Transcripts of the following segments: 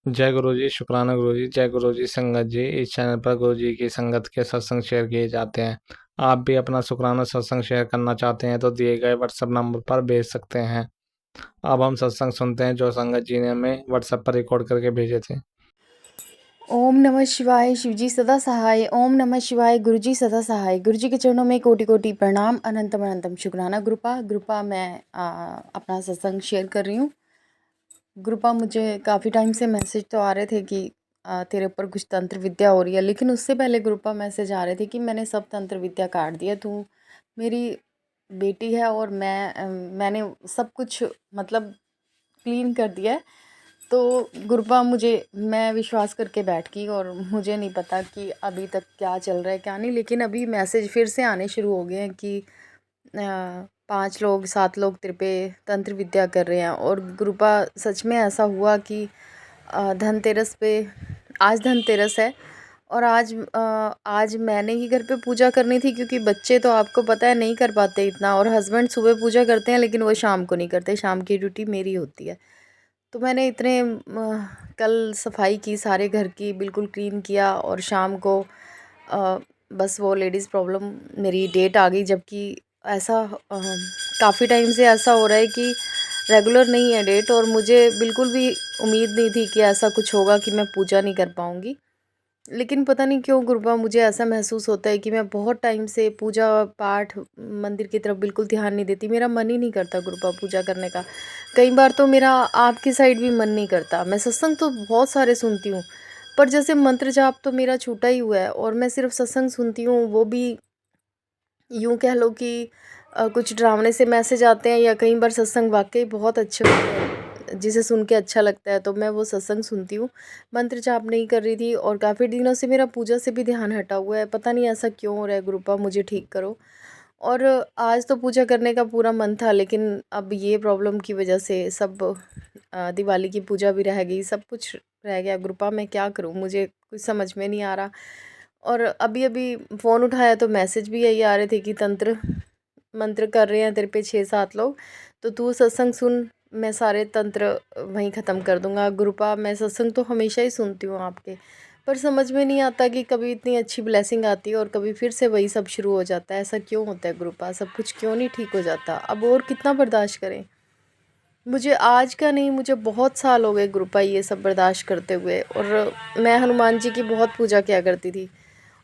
जय गुरु जी, शुक्राना गुरु जी। जय गुरु जी संगत जी। इस चैनल पर गुरु जी की संगत के सत्संग शेयर किए जाते हैं। आप भी अपना शुक्राना सत्संग शेयर करना चाहते हैं तो दिए गए व्हाट्सएप नंबर पर भेज सकते हैं। अब हम सत्संग सुनते हैं जो संगत जी ने हमें व्हाट्सएप पर रिकॉर्ड करके भेजे थे। ओम नमः शिवाय। शिवजी सदा सहाय। ओम नमः शिवाय। गुरुजी सदा सहाय। गुरुजी के चरणों में कोटि कोटि प्रणाम। अनंतम अनंतम शुक्राना। ग्रुपा मैं अपना सत्संग शेयर कर रही हूँ। ग्रुपा मुझे काफ़ी टाइम से मैसेज तो आ रहे थे कि तेरे ऊपर कुछ तंत्र विद्या हो रही है, लेकिन उससे पहले ग्रुपा मैसेज आ रहे थे कि मैंने सब तंत्र विद्या काट दिया, तू मेरी बेटी है और मैंने सब कुछ मतलब क्लीन कर दिया है। तो गुरबा मैं विश्वास करके बैठ गई और मुझे नहीं पता कि अभी तक क्या चल रहा है क्या नहीं, लेकिन अभी मैसेज फिर से आने शुरू हो गए हैं कि 5 लोग 7 लोग तेरे पे तंत्र विद्या कर रहे हैं। और गुरबा सच में ऐसा हुआ कि धनतेरस पे, आज धनतेरस है और आज मैंने ही घर पे पूजा करनी थी, क्योंकि बच्चे तो आपको पता है नहीं कर पाते इतना, और हस्बैंड सुबह पूजा करते हैं लेकिन वो शाम को नहीं करते, शाम की ड्यूटी मेरी होती है। तो मैंने कल सफाई की सारे घर की, बिल्कुल क्लीन किया, और शाम को अ, बस वो लेडीज़ प्रॉब्लम मेरी डेट आ गई, जबकि ऐसा काफ़ी टाइम से ऐसा हो रहा है कि रेगुलर नहीं है डेट, और मुझे बिल्कुल भी उम्मीद नहीं थी कि ऐसा कुछ होगा कि मैं पूजा नहीं कर पाऊँगी। लेकिन पता नहीं क्यों गुरुबा मुझे ऐसा महसूस होता है कि मैं बहुत टाइम से पूजा पाठ मंदिर की तरफ बिल्कुल ध्यान नहीं देती, मेरा मन ही नहीं करता गुरुबा पूजा करने का। कई बार तो मेरा आपकी साइड भी मन नहीं करता। मैं सत्संग तो बहुत सारे सुनती हूँ, पर जैसे मंत्र जाप तो मेरा छूटा ही हुआ है, और मैं सिर्फ सत्संग सुनती हूँ, वो भी यूँ कह लो कि कुछ डरावने से मैसेज आते हैं, या कई बार सत्संग वाक़ई बहुत अच्छे होते हैं, जिसे सुन के अच्छा लगता है, तो मैं वो सत्संग सुनती हूँ। मंत्र जाप नहीं कर रही थी और काफ़ी दिनों से मेरा पूजा से भी ध्यान हटा हुआ है, पता नहीं ऐसा क्यों हो रहा है गुरुपा, मुझे ठीक करो। और आज तो पूजा करने का पूरा मन था, लेकिन अब ये प्रॉब्लम की वजह से सब दिवाली की पूजा भी रह गई, सब कुछ रह गया गुरुपा, मैं क्या करूँ, मुझे कुछ समझ में नहीं आ रहा। और अभी-अभी फ़ोन उठाया तो मैसेज भी यही आ रहे थे कि तंत्र मंत्र कर रहे हैं तेरे पे 6-7 लोग, तो तू सत्संग सुन, मैं सारे तंत्र वहीं ख़त्म कर दूँगा। गुरुपा मैं सत्संग तो हमेशा ही सुनती हूँ आपके, पर समझ में नहीं आता कि कभी इतनी अच्छी ब्लेसिंग आती है और कभी फिर से वही सब शुरू हो जाता है। ऐसा क्यों होता है गुरुपा? सब कुछ क्यों नहीं ठीक हो जाता? अब और कितना बर्दाश्त करें? मुझे आज का नहीं, मुझे बहुत साल हो गए गुरुपा ये सब बर्दाश्त करते हुए, और मैं हनुमान जी की बहुत पूजा किया करती थी,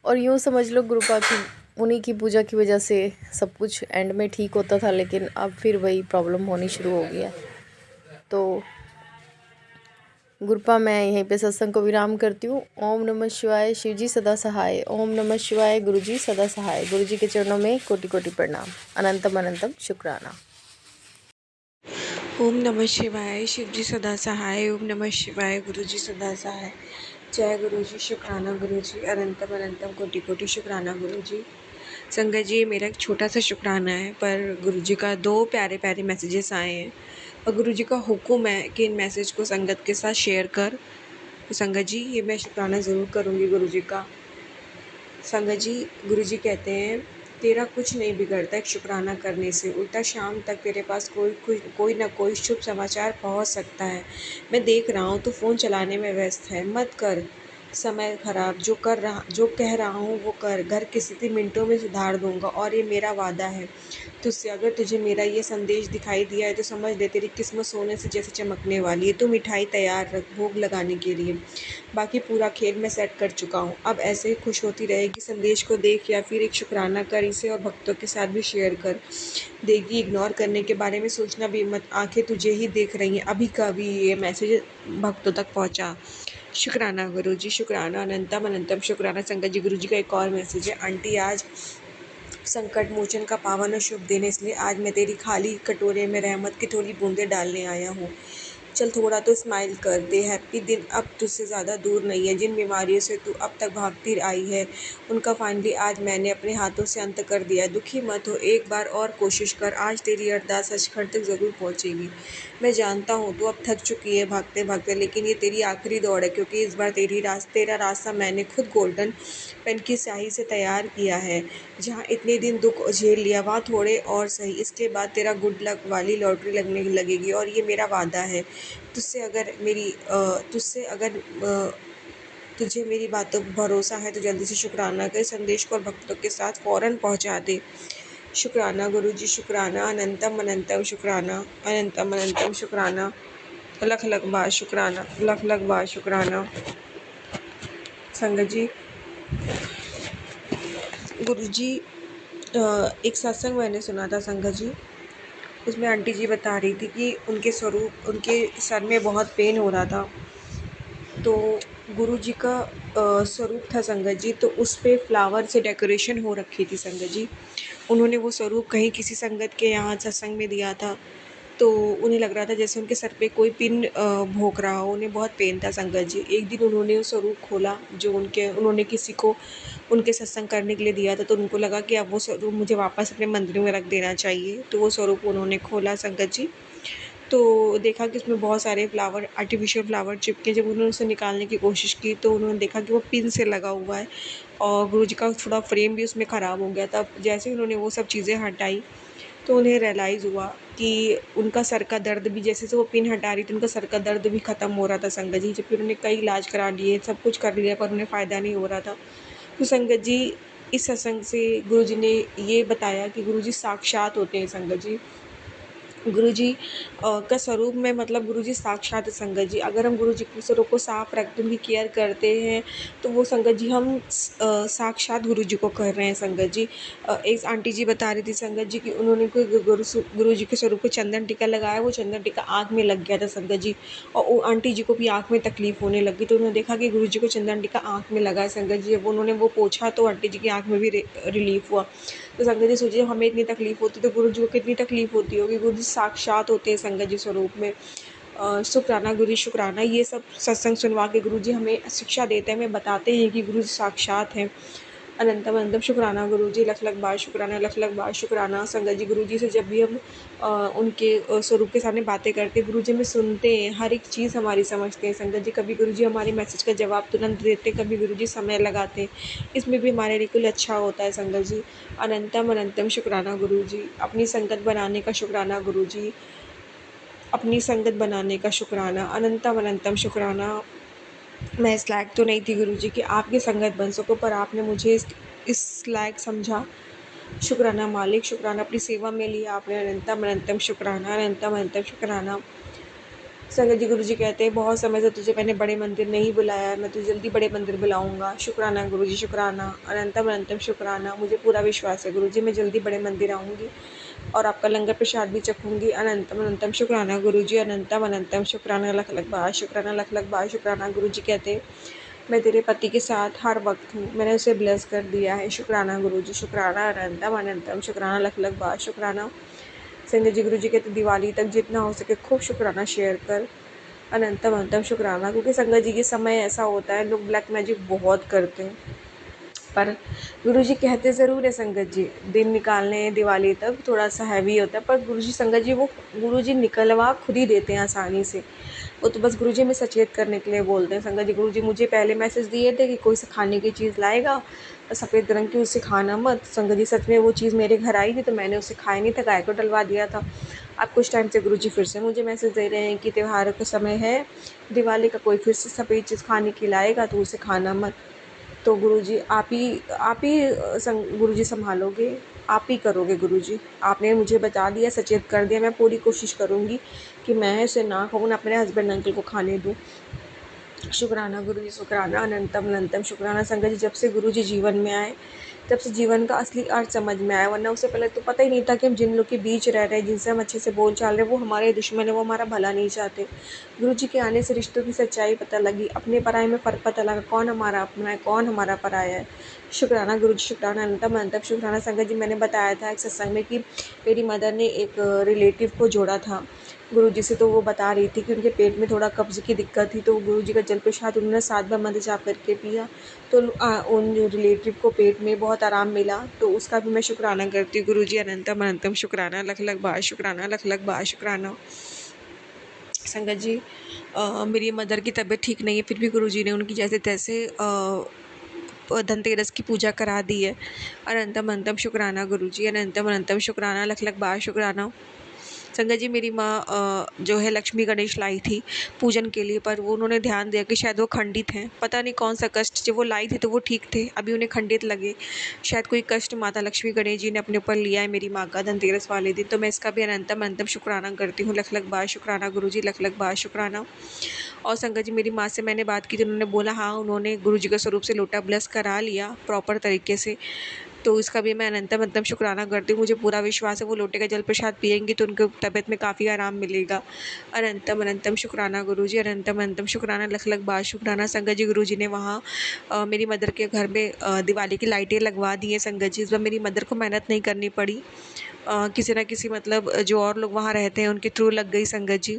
और यूँ समझ लो गुरुपा कि उन्हीं की पूजा की वजह से सब कुछ एंड में ठीक होता था, लेकिन अब फिर वही प्रॉब्लम होनी शुरू हो गई है। तो गुरुपा मैं यहीं पे सत्संग को विराम करती हूँ। ओम नमः शिवाय। शिव जी सदा सहाय। ओम नमः शिवाय। गुरु जी सदा सहाय। गुरु जी के चरणों में कोटि कोटि प्रणाम। अनंतम अनंतम शुक्राना। ओम नमः शिवाय। शिव जी सदा सहाय। ओम नमः शिवाय। गुरु जी सदा सहाय। जय गुरु जी, शुक्राना गुरु जी, अनंतम अनंतम कोटि कोटि शुक्राना गुरु जी। संगत जी, मेरा एक छोटा सा शुक्राना है, पर गुरु जी का 2 प्यारे प्यारे मैसेजेस आए हैं, और गुरु जी का हुक्म है कि इन मैसेज को संगत के साथ शेयर कर। तो संगत जी, ये मैं शुक्राना ज़रूर करूँगी गुरु जी का। संगत जी, गुरु जी कहते हैं, तेरा कुछ नहीं बिगड़ता एक शुक्राना करने से, उल्टा शाम तक तेरे पास कोई ना कोई शुभ समाचार पहुंच सकता है। मैं देख रहा हूँ, तू फ़ोन चलाने में व्यस्त है, मत कर समय खराब। जो कह रहा हूँ वो कर, घर की स्थिति मिनटों में सुधार दूंगा, और ये मेरा वादा है तुझसे। अगर तुझे मेरा ये संदेश दिखाई दिया है तो समझ ले, तेरी किस्मत सोने से जैसे चमकने वाली है। तू मिठाई तैयार रख भोग लगाने के लिए, बाकी पूरा खेल मैं सेट कर चुका हूँ। अब ऐसे ही खुश होती रहेगी। संदेश को देख या फिर एक शुक्राना कर इसे, और भक्तों के साथ भी शेयर कर देगी। इग्नोर करने के बारे में सोचना भी मत, आंखें तुझे ही देख रही हैं। अभी कभी ये मैसेज भक्तों तक पहुँचा। शुक्राना गुरु जी, शुक्राना, अनंतम अनंतम शुक्राना। संगत जी, गुरु जी का एक और मैसेज है। आंटी, आज संकट मोचन का पावन और शुभ दिन है, इसलिए आज मैं तेरी खाली कटोरे में रहमत की थोड़ी बूंदें डालने आया हूँ। चल थोड़ा तो स्माइल कर दे। हैप्पी दिन अब तुझसे ज़्यादा दूर नहीं है। जिन बीमारियों से तू अब तक भागती आई है, उनका फाइनली आज मैंने अपने हाथों से अंत कर दिया है। दुखी मत हो, एक बार और कोशिश कर। आज तेरी अरदास सचखंड तक ज़रूर पहुँचेगी। मैं जानता हूँ तू अब थक चुकी है भागते भागते, लेकिन ये तेरी आखिरी दौड़ है, क्योंकि इस बार तेरा रास्ता मैंने खुद गोल्डन पेन की स्याही से तैयार किया है। जहाँ इतने दिन दुख झेल लिया, वहाँ थोड़े और सही। इसके बाद तेरा गुड लक वाली लॉटरी लगने लगेगी, और ये मेरा वादा है। तुझसे अगर तुझे मेरी बातों पर भरोसा है तो जल्दी से शुक्राना कर, संदेश को और भक्तों के साथ फ़ौरन पहुँचा दे। शुक्राना गुरुजी, शुक्राना, अनंतम अनंतम शुक्राना, अनंतम अनंतम शुक्राना, लख लख बार शुक्राना, लख लख बार शुक्राना। संगत जी, गुरुजी एक सत्संग मैंने सुना था संगत जी। उसमें आंटी जी बता रही थी कि उनके सर में बहुत पेन हो रहा था। तो गुरुजी का स्वरूप था संगत जी, तो उस पे फ्लावर से डेकोरेशन हो रखी थी संगत जी। उन्होंने वो स्वरूप कहीं किसी संगत के यहाँ सत्संग में दिया था, तो उन्हें लग रहा था जैसे उनके सर पे कोई पिन भोंक रहा हो। उन्हें बहुत पेन था संगत जी। एक दिन उन्होंने वो स्वरूप खोला जो उन्होंने किसी को उनके सत्संग करने के लिए दिया था, तो उनको लगा कि अब वो स्वरूप मुझे वापस अपने मंदिर में रख देना चाहिए। तो वो स्वरूप उन्होंने खोला संगत जी, तो देखा कि उसमें बहुत सारे फ्लावर, आर्टिफ़िशियल फ्लावर चिपके। जब उन्होंने उसे निकालने की कोशिश की तो उन्होंने देखा कि वो पिन से लगा हुआ है और गुरुजी का थोड़ा फ्रेम भी उसमें ख़राब हो गया था। जैसे ही उन्होंने वो सब चीज़ें हटाई तो उन्हें रियलाइज़ हुआ कि उनका सर का दर्द भी, जैसे से वो पिन हटा रही थी, उनका सर का दर्द भी ख़त्म हो रहा था संगत जी। जबकि उन्होंने कई इलाज करा लिए, सब कुछ कर लिया, पर उन्हें फ़ायदा नहीं हो रहा था। तो संगत जी, इस सत्संग से गुरुजी ने ये बताया कि गुरुजी साक्षात होते हैं संगत जी। गुरुजी का स्वरूप में मतलब गुरुजी साक्षात है संगत जी। अगर हम गुरुजी के स्वरूप को साफ रखते हैं, उनकी केयर करते हैं, तो वो संगत जी हम साक्षात गुरुजी को कर रहे हैं संगत जी। एक आंटी जी बता रही थी संगत जी कि उन्होंने कोई गुरुजी के स्वरूप को चंदन टीका लगाया, वो चंदन टीका आँख में लग गया था संगत जी, और वो आंटी जी को भी आँख में तकलीफ़ होने लगी। तो उन्होंने देखा कि गुरुजी को चंदन टीका आँख में लगा है संगत जी। जब उन्होंने वो पोंछा तो आंटी जी की आँख में भी रिलीफ़ हुआ। तो संगत जी सोचिए, हमें इतनी तकलीफ़ होती तो गुरुजी को कितनी तकलीफ़ होती होगी। गुरुजी साक्षात होते हैं संगत जी स्वरूप में। शुक्राना गुरुजी, शुक्राना। ये सब सत्संग सुनवा के गुरुजी हमें शिक्षा देते हैं, हमें बताते हैं कि गुरुजी साक्षात हैं। अनंतम अनंतम शुक्राना गुरुजी, लख लख बार शुक्राना, लख लख बार शुक्राना। संगत जी, गुरुजी से जब भी हम उनके स्वरूप के सामने बातें करते हैं, गुरुजी हमें सुनते हैं, हर एक चीज़ हमारी समझते हैं संगत जी। कभी गुरुजी हमारे मैसेज का जवाब तुरंत देते हैं, कभी गुरुजी समय लगाते हैं। इसमें भी हमारे लिए कुल अच्छा होता है संगत जी। अनंतम अनंतम शुक्राना गुरुजी, अपनी संगत बनाने का शुक्राना गुरुजी, अपनी संगत बनाने का शुक्राना। अनंतम अनंतम शुक्राना। मैं इस लायक तो नहीं थी गुरुजी कि आपकी संगत बन सकूँ, पर आपने मुझे इस लायक समझा। शुक्राना मालिक, शुक्राना अपनी सेवा में लिया आपने। अनंतम अनंतम शुक्राना, अनंतम अनंतम शुक्राना। संगत जी, गुरुजी कहते हैं बहुत समय से तुझे मैंने बड़े मंदिर नहीं बुलाया, मैं तुझे जल्दी बड़े मंदिर बुलाऊंगा। शुक्राना गुरुजी, शुक्राना, अनंतम अनंतम शुक्राना। मुझे पूरा विश्वास है गुरुजी, मैं जल्दी बड़े मंदिर आऊँगी और आपका लंगर प्रसाद भी चखूँगी। अनंतम अनंतम शुक्राना गुरुजी, अनंतम अनंतम शुक्राना, लख लख बार शुक्राना, लख लख बार शुक्राना। गुरुजी कहते हैं मैं तेरे पति के साथ हर वक्त हूँ, मैंने उसे ब्लेस कर दिया है। शुक्राना गुरुजी, शुक्राना, अनंतम अनंतम शुक्राना, लख लख बार शुक्राना। संजय जी, गुरुजी कहते दिवाली तक जितना हो सके खूब शुक्राना शेयर कर। अनंतम अनंतम शुक्राना। क्योंकि संगत जी, ये समय ऐसा होता है, लोग ब्लैक मैजिक बहुत करते हैं, पर गुरुजी कहते ज़रूर है संगत जी, दिन निकालने दिवाली तक थोड़ा सा हैवी होता है, पर गुरुजी संगत जी वो गुरुजी निकलवा खुद ही देते हैं आसानी से। वो तो बस गुरुजी हमें सचेत करने के लिए बोलते हैं संगत जी। गुरुजी मुझे पहले मैसेज दिए थे कि कोई सा खाने की चीज़ लाएगा सफ़ेद रंग की, उससे खाना मत। संगत जी, सच में वो चीज़ मेरे घर आई थी तो मैंने उसे खाया नहीं था, गाय को डलवा दिया था। अब कुछ टाइम से गुरुजी फिर से मुझे मैसेज दे रहे हैं कि त्योहारों का समय है, दिवाली का कोई फिर से सफ़ेद चीज़ खाने की लाएगा तो उसे खाना मत। तो गुरुजी गुरुजी संभालोगे, आप ही करोगे गुरुजी। आपने मुझे बता दिया, सचेत कर दिया, मैं पूरी कोशिश करूँगी कि मैं इसे ना खाऊँ, ना अपने हस्बैंड अंकल को खाने दूँ। शुक्राना गुरुजी, शुक्राना, अनंतम अनंतम शुक्राना। संगत जी, जब से गुरुजी जीवन में आए तब से जीवन का असली अर्थ समझ में आया, वरना उससे पहले तो पता ही नहीं था कि हम जिन लोग के बीच रह रहे हैं, जिनसे हम अच्छे से बोल चाल रहे हैं, वो हमारे दुश्मन है, वो हमारा भला नहीं चाहते। गुरुजी के आने से रिश्तों की सच्चाई पता लगी, अपने पराये में फ़र्क पता लगा, कौन हमारा अपना है, कौन हमारा पराया है। शुक्राना गुरुजी, शुक्राना, अनंतम अनंतम शुक्राना। संगत जी, मैंने बताया था एक सत्संग में कि मेरी मदर ने एक रिलेटिव को जोड़ा था गुरुजी से, तो वो बता रही थी कि उनके पेट में थोड़ा कब्ज़ की दिक्कत थी, तो गुरुजी का जल प्रसाद उन्होंने 7 बार मंत्र जाप करके पिया, तो उन रिलेटिव को पेट में बहुत आराम मिला। तो उसका भी मैं शुक्राना करती हूँ गुरुजी। अनंतम अनंतम शुक्राना, लख लख बार शुक्राना, लख लख बार शुक्राना। संगत जी, मेरी मदर की तबीयत ठीक नहीं है, फिर भी गुरुजी ने उनकी जैसे तैसे धनतेरस की पूजा करा दी है। अनंतम अनंतम शुक्राना गुरुजी, अनंतम अनंतम शुक्राना, लख लख बार शुक्राना। संगत जी मेरी माँ जो है लक्ष्मी गणेश लाई थी पूजन के लिए, पर वो उन्होंने ध्यान दिया कि शायद वो खंडित हैं। पता नहीं कौन सा कष्ट, जब वो लाई थी तो वो ठीक थे, अभी उन्हें खंडित लगे। शायद कोई कष्ट माता लक्ष्मी गणेश जी ने अपने ऊपर लिया है मेरी माँ का धनतेरस वाले दिन। तो मैं इसका भी अनंतम अनंतम शुक्राना करती हूँ। लख लख बार शुक्राना गुरुजी, लख लख बार शुक्राना। और संगत जी मेरी माँ से मैंने बात की तो उन्होंने बोला हाँ, उन्होंने गुरुजी के स्वरूप से लोटा ब्लेस करा लिया प्रॉपर तरीके से। तो इसका भी मैं अनंतम अनंतम शुक्राना करती हूँ। मुझे पूरा विश्वास है वो लोटे का जल प्रसाद पिएँगी तो उनकी तबीयत में काफ़ी आराम मिलेगा। अनंतम अनंतम शुक्राना गुरुजी, अनंतम अनंतम शुक्राना, लख लख बार शुक्राना। संगत जी गुरुजी ने वहाँ मेरी मदर के घर में दिवाली की लाइटें लगवा दी हैं संगत जी। इस बार मेरी मदर को मेहनत नहीं करनी पड़ी। किसी न किसी मतलब जो और लोग वहाँ रहते हैं उनके थ्रू लग गई संगत जी।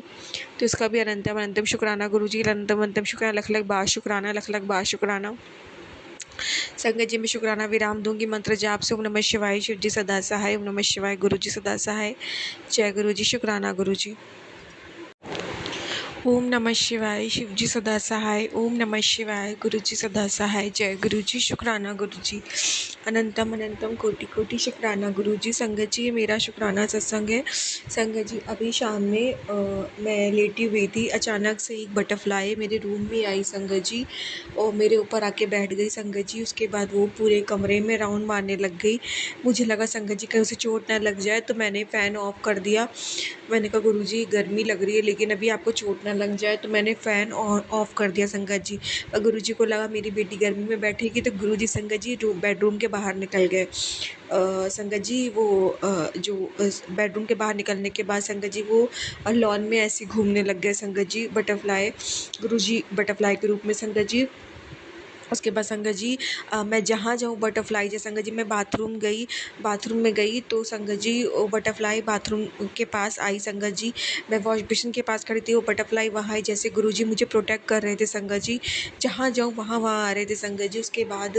तो इसका भी अनंतम अनंतम शुक्राना गुरुजी, अनंतम अनंतम शुक्राना, लख लख बार शुक्राना, लख लख बार शुक्राना। संगत जी मैं शुक्राना विराम दूंगी मंत्र जाप से। ओम नमः शिवाय, शिव जी सदा सहाय। ओम नमः शिवाय, गुरु जी सदा सहाय। जय गुरु जी, शुक्राना गुरु जी। ओम नमः शिवाय, शिव जी सदा सहाय। ओम नमः शिवाय, गुरु जी सदा सहाय। जय गुरु जी, शुक्राना गुरु जी। अनंतम अनंतम कोटि कोटि शुक्राना गुरु जी। संगत जी ये मेरा शुक्राना सत्संग है। संगत जी अभी शाम में मैं लेटी हुई थी, अचानक से एक बटरफ्लाई मेरे रूम में आई संगत जी, और मेरे ऊपर आके बैठ गई संगत जी। उसके बाद वो पूरे कमरे में राउंड मारने लग गई। मुझे लगा संगत जी कहीं उसे चोट ना लग जाए, तो मैंने फ़ैन ऑफ़ कर दिया। मैंने कहा गुरुजी गर्मी लग रही है लेकिन अभी आपको चोट ना लग जाए, तो मैंने फ़ैन ऑफ़ कर दिया संगत जी। और गुरुजी को लगा मेरी बेटी गर्मी में बैठेगी, तो गुरुजी संगत जी बेडरूम के बाहर निकल गए। संगत जी वो जो बेडरूम के बाहर निकलने के बाद संगत जी वो लॉन में ऐसे घूमने लग गए संगत जी, बटरफ्लाई गुरुजी बटरफ्लाई के रूप में संगत जी। उसके बाद संगत जी मैं जहाँ जाऊँ बटरफ्लाई, जैसे संगत जी मैं बाथरूम में गई तो संगत जी वो बटरफ्लाई बाथरूम के पास आई संगत जी। मैं वॉश बेसिन के पास खड़ी थी, वो बटरफ्लाई वहाँ आई, जैसे गुरुजी मुझे प्रोटेक्ट कर रहे थे संगत जी। जहाँ जाऊँ वहाँ वहाँ आ रहे थे संगत जी। उसके बाद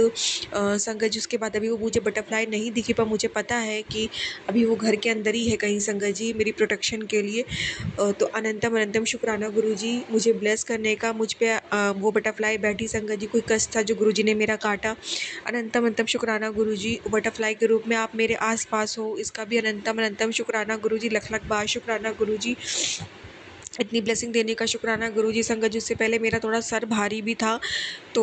संगत जी उसके बाद अभी वो मुझे बटरफ्लाई नहीं दिखी, पर मुझे पता है कि अभी वो घर के अंदर ही है कहीं संगत जी, मेरी प्रोटेक्शन के लिए। तो अनंतम अनंतम शुक्राना गुरुजी मुझे ब्लेस करने का। मुझ पे वो बटरफ्लाई बैठी संगत जी, कोई कष्ट था जो गुरुजी ने मेरा काटा। अनंतम अनंतम शुक्राना गुरुजी, बटरफ्लाई के रूप में आप मेरे आस-पास हो, इसका भी अनंतम अनंतम शुक्राना गुरुजी, लख लख बार शुक्राना गुरुजी। इतनी ब्लेसिंग देने का शुक्राना गुरुजी। संगत जी उससे पहले मेरा थोड़ा सर भारी भी था, तो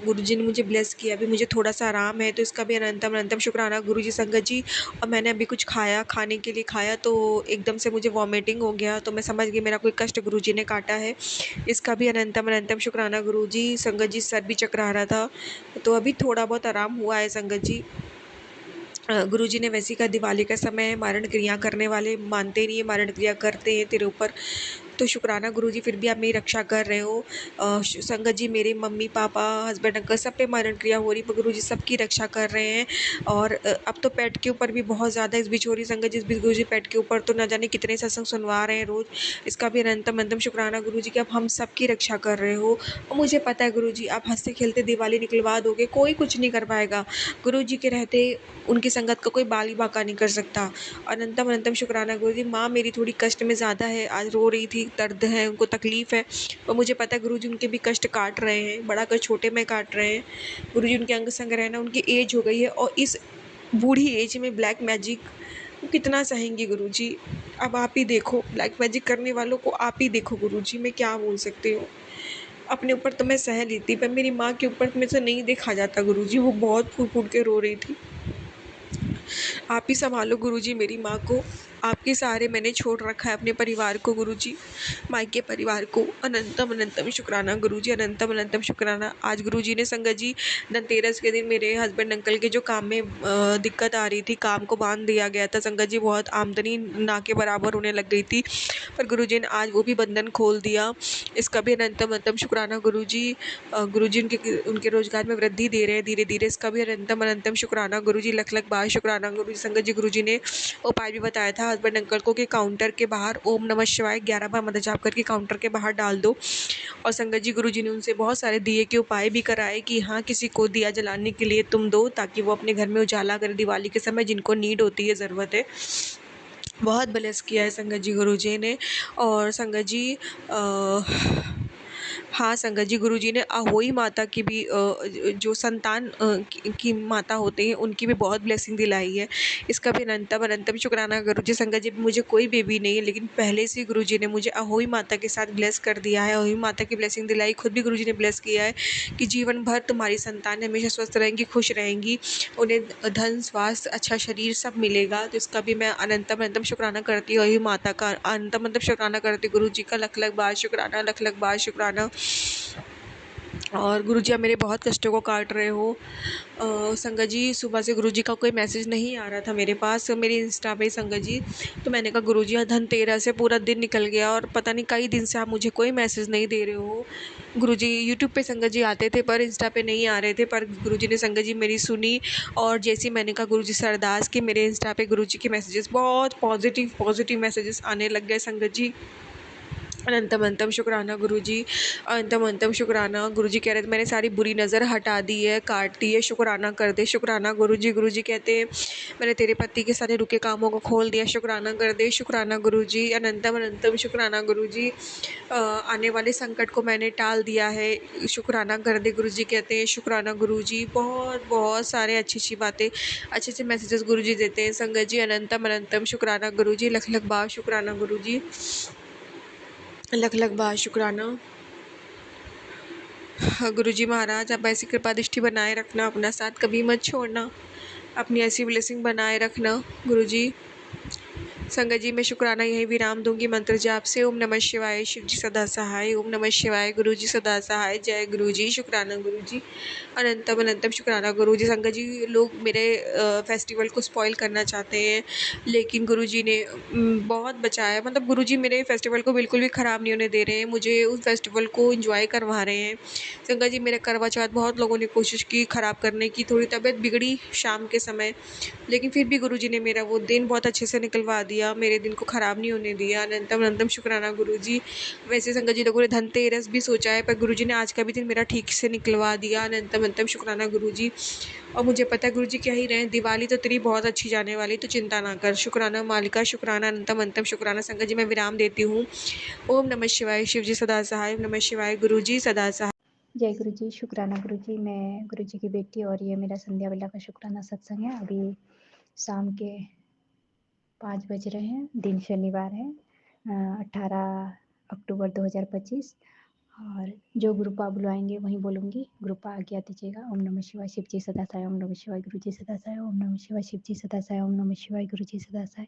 गुरुजी ने मुझे ब्लेस किया, अभी मुझे थोड़ा-सा आराम है, तो इसका भी अनंतम अनंतम शुक्राना गुरुजी संगत जी। और मैंने अभी कुछ खाया, खाने के लिए खाया तो एकदम से मुझे वॉमिटिंग हो गया, तो मैं समझ गई मेरा कोई कष्ट गुरुजी ने काटा है। इसका भी अनंतम अनंतम शुक्राना गुरुजी। संगत जी सर भी चकरा रहा था, तो अभी थोड़ा बहुत आराम हुआ है संगत जी। गुरुजी ने वैसे ही कहा दिवाली का समय है, मारण क्रिया करने वाले मानते नहीं है, मारण क्रिया करते हैं तेरे ऊपर। तो शुक्राना गुरुजी फिर भी आप मेरी रक्षा कर रहे हो। संगत जी मेरे मम्मी पापा हस्बैंड अंकल सब पे मारण क्रिया हो रही, पर गुरुजी सबकी रक्षा कर रहे हैं। और अब तो पेट के ऊपर भी बहुत ज़्यादा इस बीच हो रही संगत जी, इस बीच गुरुजी पेट के ऊपर तो न जाने कितने सत्संग सुनवा रहे हैं रोज़। इसका भी अनंतम अनंतम शुक्राना गुरुजी कि आप हम सबकी रक्षा कर रहे हो। और मुझे पता है गुरुजी आप हँसते खेलते दिवाली निकलवा दोगे, कोई कुछ नहीं कर पाएगा। गुरुजी के रहते उनकी संगत का कोई बाल ही बांका नहीं कर सकता। अनंतम अनंतम शुक्राना गुरुजी। माँ मेरी थोड़ी कष्ट में ज़्यादा है, आज रो रही थी, दर्द है, उनको तकलीफ़ है, और मुझे पता है गुरुजी उनके भी कष्ट काट रहे हैं, बड़ा कर छोटे में काट रहे हैं। गुरुजी उनके अंग संग रहना, उनकी एज हो गई है, और इस बूढ़ी एज में ब्लैक मैजिक वो कितना सहेंगी गुरुजी। अब आप ही देखो, ब्लैक मैजिक करने वालों को आप ही देखो गुरुजी, मैं क्या बोल सकती हूँ। अपने ऊपर तो मैं सह लेती, पर मेरी माँ के ऊपर मेरे से नहीं देखा जाता गुरुजी, वो बहुत फूट-फूट के रो रही थी। आप ही सँभालो गुरुजी मेरी माँ को, आपके सहारे मैंने छोड़ रखा है अपने परिवार को गुरुजी, मायके परिवार को। अनंतम अनंतम शुक्राना गुरुजी, अनंतम अनंतम शुक्राना। आज गुरुजी ने संगत जी धनतेरस के दिन मेरे हस्बैंड अंकल के जो काम में दिक्कत आ रही थी, काम को बाँध दिया गया था संगत जी, बहुत आमदनी ना के बराबर होने लग गई थी, पर गुरुजी ने आज वो भी बंधन खोल दिया। इसका भी अनंतम अनंतम शुक्राना गुरुजी। गुरुजी उनके रोज़गार में वृद्धि दे रहे हैं धीरे-धीरे, इसका भी अनंतम अनंतम शुक्राना गुरुजी, लख लख बार शुक्राना गुरुजी। संगत जी गुरुजी ने उपाय भी बताया था हस्बैंड अंकल को कि काउंटर के बाहर ओम नमः शिवाय 11 बार मंत्र जाप करके काउंटर के बाहर डाल दो। और संगत जी गुरुजी ने उनसे बहुत सारे दिए के उपाय भी कराए कि हाँ, किसी को दिया जलाने के लिए तुम दो, ताकि वो अपने घर में उजाला करे दिवाली के समय, जिनको नीड होती है, ज़रूरत है। बहुत ब्लेस किया है संगत जी गुरुजी ने। और संगत जी हाँ संगत जी, गुरुजी ने अहोई माता की भी जो संतान की माता होती हैं उनकी भी बहुत ब्लेसिंग दिलाई है। इसका भी अनंतम अनंतम शुक्राना गुरुजी। संगत जी, मुझे कोई बेबी नहीं है, लेकिन पहले से ही गुरुजी ने मुझे अहोई माता के साथ ब्लेस कर दिया है। अहोई माता की ब्लेसिंग दिलाई, खुद भी गुरुजी ने ब्लेस किया है कि जीवन भर तुम्हारी संतानें हमेशा स्वस्थ रहेंगी, खुश रहेंगी, उन्हें धन, स्वास्थ्य, अच्छा शरीर सब मिलेगा। तो इसका भी मैं अनंतम अनंतम शुक्राना करती हूँ। अहोई माता का अनंतम अनंतम शुक्राना करती हूँ। गुरुजी का लख लख बार शुक्राना, लख लख बार शुक्राना। और गुरुजी, आप मेरे बहुत कष्टों को काट रहे हो। संगत जी, सुबह से गुरुजी का कोई मैसेज नहीं आ रहा था मेरे पास, मेरी इंस्टा पे संगत जी। तो मैंने कहा गुरुजी, आज धनतेरस से पूरा दिन निकल गया और पता नहीं कई दिन से आप मुझे कोई मैसेज नहीं दे रहे हो। गुरुजी यूट्यूब पे संगत जी आते थे पर इंस्टा पे नहीं आ रहे थे, पर गुरुजी ने संगत जी मेरी सुनी, और जैसे ही मैंने कहा गुरुजी से अरदास की, मेरे इंस्टा पे गुरुजी के मैसेजेस बहुत पॉजिटिव पॉजिटिव मैसेजेस आने लग गए संगत जी। अनंतम अनंतम शुक्राना गुरुजी, अनंतम अनंतम शुक्राना। गुरुजी कह रहे थे मैंने सारी बुरी नज़र हटा दी है, काट दी है, शुक्राना कर दे, शुक्राना गुरुजी। गुरुजी कहते हैं मैंने तेरे पति के सारे रुके कामों को खोल दिया, शुक्राना कर दे, शुक्राना गुरुजी। अनंतम अनंतम शुक्राना गुरुजी। आने वाले संकट को मैंने टाल दिया है, शुक्राना कर दे गुरुजी। कहते हैं शुक्राना गुरुजी। बहुत बहुत सारे अच्छी अच्छी बातें, अच्छे अच्छे मैसेजेस गुरुजी देते हैं संगत जी। अनंतम अनंतम शुक्राना गुरुजी, लख लख बार शुक्राना गुरुजी, लख लख बार शुक्राना। हाँ, गुरुजी महाराज, आप ऐसी कृपा दृष्टि बनाए रखना, अपना साथ कभी मत छोड़ना, अपनी ऐसी ब्लेसिंग बनाए रखना गुरुजी। संगत जी, मैं शुक्राना यही विराम दूंगी मंत्र जाप से। ओम नमः शिवाय, शिव जी सदा सहाय। ओम नमः शिवाय, गुरु जी सदा सहाय। जय गुरु जी, शुक्राना गुरु जी, अनंतम अनंतम शुक्राना गुरु जी। संगत जी, लोग मेरे फेस्टिवल को स्पॉइल करना चाहते हैं, लेकिन गुरु जी ने बहुत बचाया। मतलब गुरु जी मेरे फेस्टिवल को बिल्कुल भी ख़राब नहीं होने दे रहे हैं, मुझे उस फेस्टिवल को इंजॉय करवा रहे हैं। संगत जी, मेरा करवा चौथ बहुत लोगों ने कोशिश की ख़राब करने की, थोड़ी तबीयत बिगड़ी शाम के समय, लेकिन फिर भी गुरुजी ने मेरा वो दिन बहुत अच्छे से निकलवा दिया, मेरे दिन को ख़राब नहीं होने दिया। अनंतम अनंतम शुक्राना गुरुजी। वैसे संगत जी, लोगों ने धनतेरस भी सोचा है, पर गुरुजी ने आज का भी दिन मेरा ठीक से निकलवा दिया। अनंतम अनंतम शुक्राना गुरुजी। और मुझे पता है गुरुजी क्या ही रहे हैं, दिवाली तो तेरी बहुत अच्छी जाने वाली, तो चिंता ना कर। शुक्राना मालिका, शुक्राना, अनंतम अनंतम शुक्राना। संगत जी, मैं विराम देती हूँ। ओम नमः शिवाय, शिव जी सदा सहाय। ओम नमः शिवाय, गुरु जी सदा सहाय। जय गुरु जी, शुक्राना गुरु जी। मैं गुरु जी की बेटी और ये मेरा संध्या वेला का शुक्राना सत्संग है। अभी शाम के 5 बज रहे हैं, दिन शनिवार है, 18 अक्टूबर 2025। और जो ग्रुपा बुलवाएंगे वहीं बोलूँगी, ग्रुपा आज्ञा दीजिएगा। ओम नमः शिवाय, शिव जी सदा सहाय। ओम नमः शिवाय, गुरु जी सदा सहाय। ओम नमः शिवाय, शिव जी सदा सहाय। ओम नमः शिवाय, गुरु जी सदा सहाय।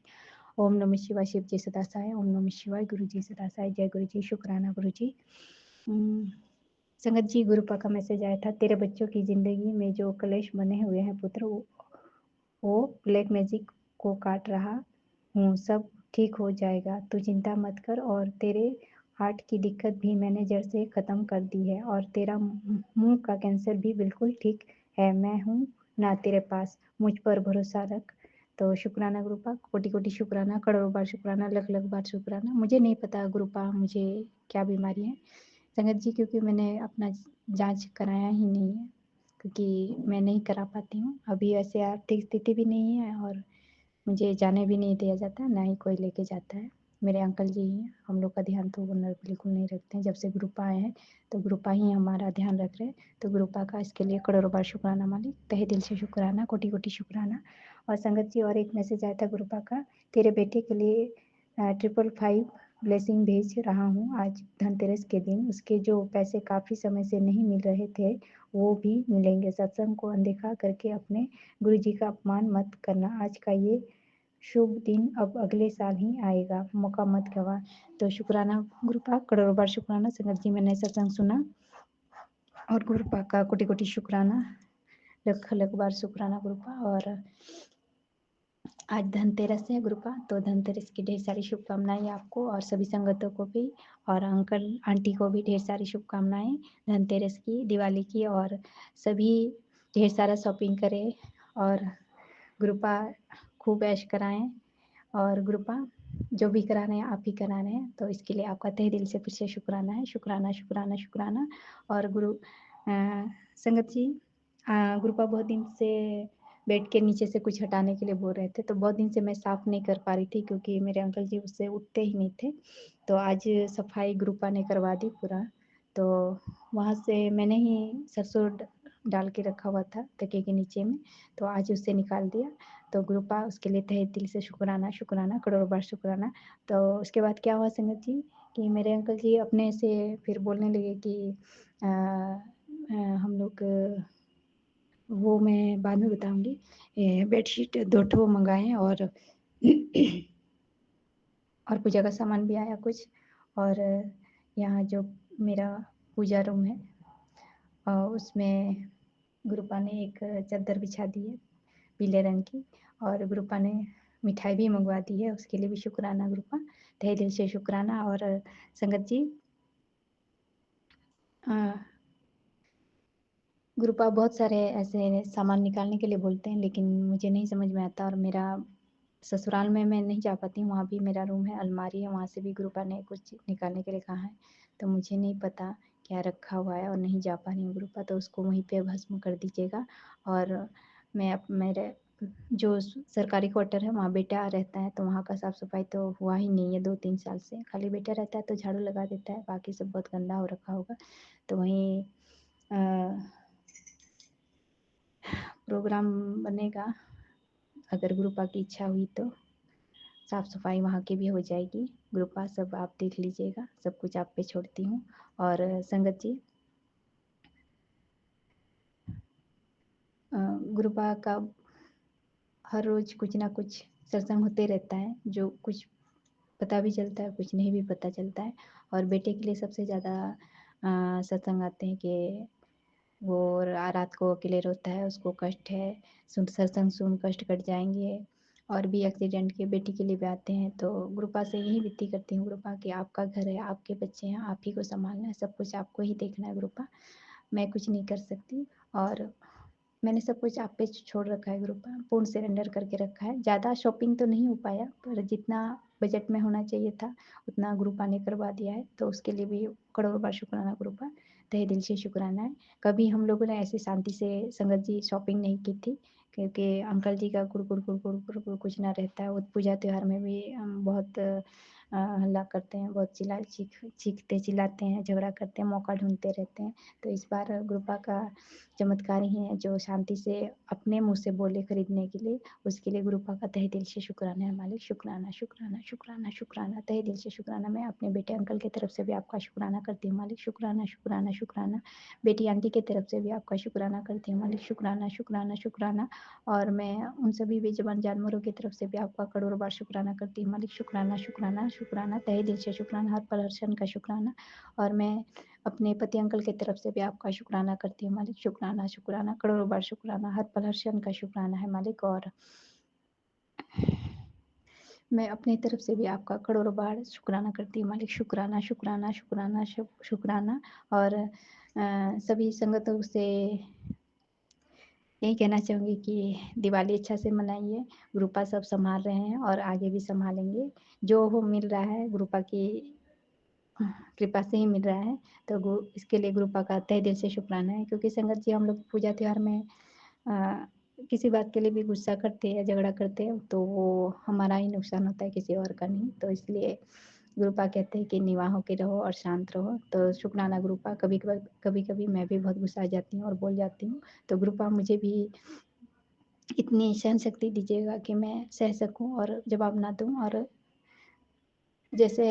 ओम नमः शिवाय, शिव जी सदा सहाय। ओम नमः शिवाय, गुरु जी सदा सहाय। जय गुरु जी, शुक्राना गुरु जी। संगत जी, गुरुपा का मैसेज आया था, तेरे बच्चों की ज़िंदगी में जो कलेश बने हुए हैं पुत्र, वो ब्लैक मैजिक को काट रहा हूँ, सब ठीक हो जाएगा, तू चिंता मत कर। और तेरे हार्ट की दिक्कत भी मैंने जड़ से ख़त्म कर दी है, और तेरा मुंह का कैंसर भी बिल्कुल ठीक है। मैं हूँ ना तेरे पास, मुझ पर भरोसा रख। तो शुक्राना गुरुपा, कोटि कोटि शुक्राना, करोड़ों बार शुक्राना, लख लख बार शुक्राना। मुझे नहीं पता गुरुपा मुझे क्या बीमारी है संगत जी, क्योंकि मैंने अपना जांच कराया ही नहीं है, क्योंकि मैं नहीं करा पाती हूँ। अभी ऐसे आर्थिक स्थिति भी नहीं है और मुझे जाने भी नहीं दिया जाता, ना ही कोई लेके जाता है। मेरे अंकल जी हैं, हम लोग का ध्यान तो वो बिल्कुल नहीं रखते हैं। जब से ग्रुपा आए हैं तो ग्रुपा ही हमारा ध्यान रख रहे हैं। तो ग्रुपा का इसके लिए करोड़ों बार शुक्राना मालिक, तहे दिल से शुक्राना, कोटि कोटि शुक्राना। और संगत जी, और एक मैसेज आया था ग्रुपा का, तेरे बेटे के लिए 555 ब्लेसिंग भेज रहा हूँ आज धनतेरस के दिन। उसके जो पैसे काफ़ी समय से नहीं मिल रहे थे वो भी मिलेंगे। सत्संग को अनदेखा करके अपने गुरु जी का अपमान मत करना। आज का ये शुभ दिन अब अगले साल ही आएगा, मौका मत गवा। तो शुक्राना गुरुपा, करोड़ों बार शुक्राना। संगत जी, मैंने सत्संग सुना और गुरुपा का कोटि कोटि शुक्राना, लख लख बार शुक्राना गुरुपा। और आज धनतेरस है गुरुपा, तो धनतेरस की ढेर सारी शुभकामनाएं आपको और सभी संगतों को भी, और अंकल आंटी को भी ढेर सारी शुभकामनाएं धनतेरस की, दिवाली की। और सभी ढेर सारा शॉपिंग करें और गुरुपा खूब ऐश कराएं। और ग्रुपा जो भी करा रहे हैं आप ही करा रहे हैं, तो इसके लिए आपका तहे दिल से फिर से शुक्राना है। शुक्राना शुक्राना शुक्राना। और संगत जी, ग्रुपा बहुत दिन से बेड के नीचे से कुछ हटाने के लिए बोल रहे थे, तो बहुत दिन से मैं साफ़ नहीं कर पा रही थी, क्योंकि मेरे अंकल जी उससे उठते ही नहीं थे। तो आज सफाई ग्रुपा ने करवा दी पूरा, तो वहाँ से मैंने ही सरसों डाल के रखा हुआ था तकिए के नीचे में, तो आज उससे निकाल दिया। तो गुरुपा उसके लिए तहे दिल से शुक्राना, शुक्राना, करोड़ों बार शुक्राना। तो उसके बाद क्या हुआ संगत जी कि मेरे अंकल जी अपने से फिर बोलने लगे कि हम लोग वो मैं बाद में बताऊँगी। बेडशीट 2 ठो मँगाए हैं और और पूजा का सामान भी आया कुछ। और यहाँ जो मेरा पूजा रूम है उसमें गुरुपा ने एक चादर बिछा दी है पीले रंग की, और गुरुपा ने मिठाई भी मंगवा दी है, उसके लिए भी शुक्राना गुरुपा, तहे दिल से शुक्राना। और संगत जी अ, गुरुपा बहुत सारे ऐसे सामान निकालने के लिए बोलते हैं, लेकिन मुझे नहीं समझ में आता। और मेरा ससुराल में मैं नहीं जा पाती हूँ, वहाँ भी मेरा रूम है, अलमारी है, वहाँ से भी गुरुपा ने कुछ निकालने के लिए कहा है, तो मुझे नहीं पता क्या रखा हुआ है और नहीं जा पा रही हूँ गुरुपा, तो उसको वहीं पे भस्म कर दीजिएगा। और मैं मेरे जो सरकारी क्वार्टर है वहाँ बेटा रहता है, तो वहाँ का साफ़ सफाई तो हुआ ही नहीं है 2-3 साल से, खाली बेटा रहता है तो झाड़ू लगा देता है, बाकी सब बहुत गंदा हो रखा होगा। तो वहीं प्रोग्राम बनेगा, अगर गुरुपा की इच्छा हुई तो साफ़ सफाई वहाँ की भी हो जाएगी। गुरुपा सब आप देख लीजिएगा, सब कुछ आप पे छोड़ती हूँ। और संगत जी गुरुपा का हर रोज़ कुछ ना कुछ सत्संग होते रहता है, जो कुछ पता भी चलता है, कुछ नहीं भी पता चलता है। और बेटे के लिए सबसे ज़्यादा सत्संग आते हैं कि वो रात को अकेले रोता है, उसको कष्ट है, सत्संग सुन कष्ट कट जाएँगे। और भी एक्सीडेंट के बेटी के लिए भी आते हैं, तो गुरुपा से यही विनती करती हूँ गुरुपा कि आपका घर है, आपके बच्चे हैं, आप ही को सँभालना है, सब कुछ आपको ही देखना है गुरुपा, मैं कुछ नहीं कर सकती। और मैंने सब कुछ आप पे छोड़ रखा है गुरुपा, पूर्ण सरेंडर करके रखा है। ज़्यादा शॉपिंग तो नहीं हो पाया, पर जितना बजट में होना चाहिए था, उतना गुरुपा ने करवा दिया है, तो उसके लिए भी करोड़ों बार शुक्राना गुरुपा, तहे दिल से शुक्राना है। कभी हम लोगों ने ऐसे शांति से संगत जी शॉपिंग नहीं की थी, क्योंकि अंकल जी का कुड़-कुड़, कुड़-कुड़, कुड़-कुड़ कुछ ना रहता है। वो पूजा त्योहार में भी बहुत हल्ला करते हैं, बहुत चीखते चिल्लाते हैं, झगड़ा करते हैं, मौका ढूँढते रहते हैं। तो इस बार गुरुपा का चमत्कार ही है जो शांति से अपने मुँह से बोले खरीदने के लिए, उसके लिए गुरुपा का तहे दिल से शुक्राना है मालिक। शुक्राना, शुक्राना, शुक्राना, शुक्राना, तहे दिल से शुक्राना। मैं अपने बेटे अंकल की तरफ से भी आपका शुक्राना करती हूँ मालिक। शुक्राना, शुक्राना, शुक्राना। बेटी आंटी की तरफ से भी आपका शुक्राना करती हूँ मालिक। शुक्राना, शुक्राना, शुक्राना। और मैं उन सभी बेज़ुबान जानवरों की तरफ से भी आपका करोड़ों बार शुक्राना करती हूँ मालिक। शुक्राना, शुक्राना, शुक्राना, तहे दिल से शुक्राना, हर पल हर क्षण का शुक्राना। और मैं अपने पति अंकल की तरफ से भी आपका शुक्राना करती हूँ मालिक। शुक्राना, शुक्राना, करोड़ों बार शुक्राना, हर पल हर क्षण का शुक्राना है मालिक। और मैं अपनी तरफ से भी आपका करोड़ों बार शुक्राना करती हूँ मालिक। शुक्राना, शुक्राना, शुक्राना, शुक्राना। और सभी संगतों से यही कहना चाहूँगी कि दिवाली अच्छा से मनाइए, गुरुपा सब सँभाल रहे हैं और आगे भी सँभालेंगे। जो हो मिल रहा है गुरुपा की कृपा से ही मिल रहा है, तो इसके लिए गुरुपा का तहे दिल से शुक्राना है, क्योंकि संगत जी हम लोग पूजा त्योहार में किसी बात के लिए भी गुस्सा करते हैं या झगड़ा करते हैं, तो वो हमारा ही नुकसान होता है, किसी और का नहीं। तो इसलिए गुरुपा कहते हैं कि निवाह होके रहो और शांत रहो। तो शुक्राना गुरुपा। कभी-कभी मैं भी बहुत गुस्सा जाती हूँ और बोल जाती हूँ, तो गुरुपा मुझे भी इतनी सहन शक्ति दीजिएगा कि मैं सह सकूँ और जवाब ना दूँ। और जैसे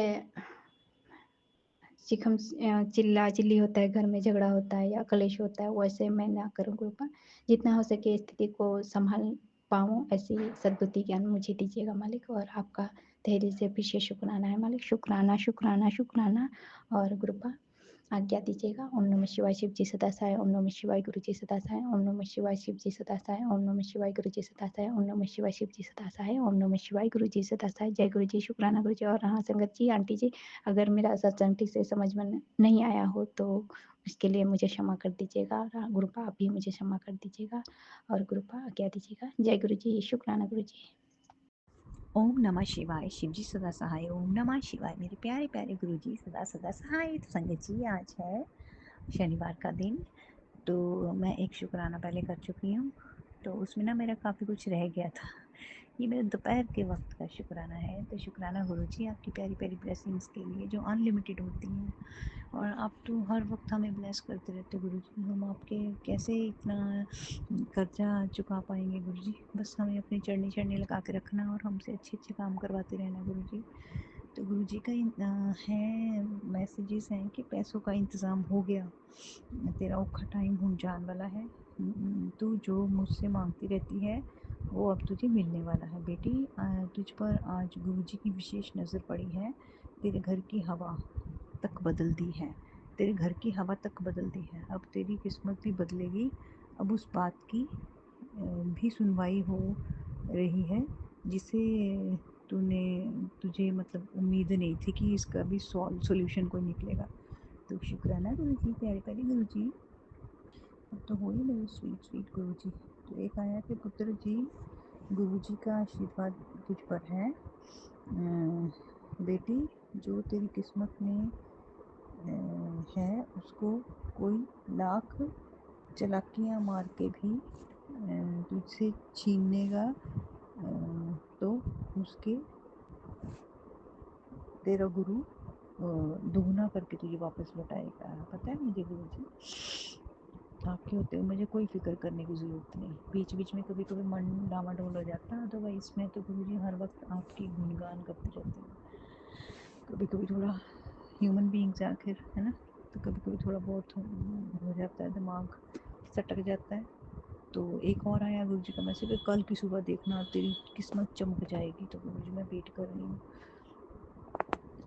चिल्ला-चिल्ली होता है, घर में झगड़ा होता है या कलेश होता है, वैसे मैं ना करूँ कृपा। जितना हो सके स्थिति को सँभाल पाऊँ, ऐसी सद्बुद्धि ज्ञान मुझे दीजिएगा मालिक। और आपका तहे दिल से फिर से शुक्राना है मालिक। शुक्राना, शुक्राना, शुक्राना। और कृपा आज्ञा दीजिएगा। ओम नमः शिवाय, शिव जी सदा सहाय। ओम नमः शिवाय, गुरु जी सदा सहाय। ओम नमः शिवाय, शिव जी सदा सहाय। ओम नमः शिवाय, गुरु जी सदा सहाय। ओम नमः शिवाय, शिव जी सदा सहाय। ओम नमः शिवाय, गुरु जी सदा सहाय। जय गुरु जी, शुक्राना गुरु जी। और हाँ संगत जी, आंटी जी, अगर मेरा सत्संग ठीक से समझ में नहीं आया हो तो उसके लिए मुझे क्षमा कर दीजिएगा। और गुरुपा आप भी मुझे क्षमा कर दीजिएगा और गुरुपा आज्ञा दीजिएगा। जय गुरु जी, शुक्राना गुरु जी। ओम नमः शिवाय, शिव जी सदा सहाय। ओम नमः शिवाय, मेरे प्यारे प्यारे गुरु जी सदा सदा सहाय। तो संगत जी आज है शनिवार का दिन, तो मैं एक शुक्राना पहले कर चुकी हूँ, तो उसमें ना मेरा काफ़ी कुछ रह गया था ये मेरे दोपहर के वक्त का शुक्राना है। तो शुक्राना गुरुजी आपकी प्यारी प्यारी ब्लेसिंग्स के लिए जो अनलिमिटेड होती हैं, और आप तो हर वक्त हमें ब्लेस करते रहते हो गुरुजी। हम आपके कैसे इतना कर्जा चुका पाएंगे गुरुजी। बस हमें अपनी चढ़नी चढ़नी लगा के रखना और हमसे अच्छे अच्छे काम करवाते रहना गुरुजी। तो गुरुजी का है मैसेजेस हैं कि पैसों का इंतज़ाम हो गया, तेरा औखा टाइम हो जाने वाला है। तू जो मुझसे मांगती रहती है वो अब तुझे मिलने वाला है बेटी। तुझ पर आज गुरुजी की विशेष नज़र पड़ी है। तेरे घर की हवा तक बदल दी है, तेरे घर की हवा तक बदल दी है। अब तेरी किस्मत भी बदलेगी। अब उस बात की भी सुनवाई हो रही है जिसे तुझे मतलब उम्मीद नहीं थी कि इसका भी सॉल्यूशन कोई निकलेगा। तो शुक्राना गुरुजी, प्यारे प्यारे गुरुजी। अब तो हो ही मेरे स्वीट स्वीट गुरुजी। तो एक आया कि पुत्र जी, गुरुजी का आशीर्वाद तुझ पर है। बेटी, जो तेरी किस्मत में है उसको कोई लाख चालाकियाँ मार के भी तुझसे छीनेगा तो उसके तेरा गुरु दुगना करके तुझे वापस लौटाएगा। पता है मुझे गुरुजी, आपके होते हुए मुझे कोई फिक्र करने की ज़रूरत नहीं। बीच बीच में कभी कभी मन डामाडोल हो जाता है, अदरवाइज में तो गुरुजी हर वक्त आपकी गुणगान करते रहते हैं। कभी कभी थोड़ा ह्यूमन बीइंग्स आखिर है ना, तो कभी कभी थोड़ा बहुत हो जाता है, दिमाग सटक जाता है। तो एक और आया गुरुजी का मैसेज, कल की सुबह देखना तेरी किस्मत चमक जाएगी। तो गुरुजी मैं वेट कर रही हूँ,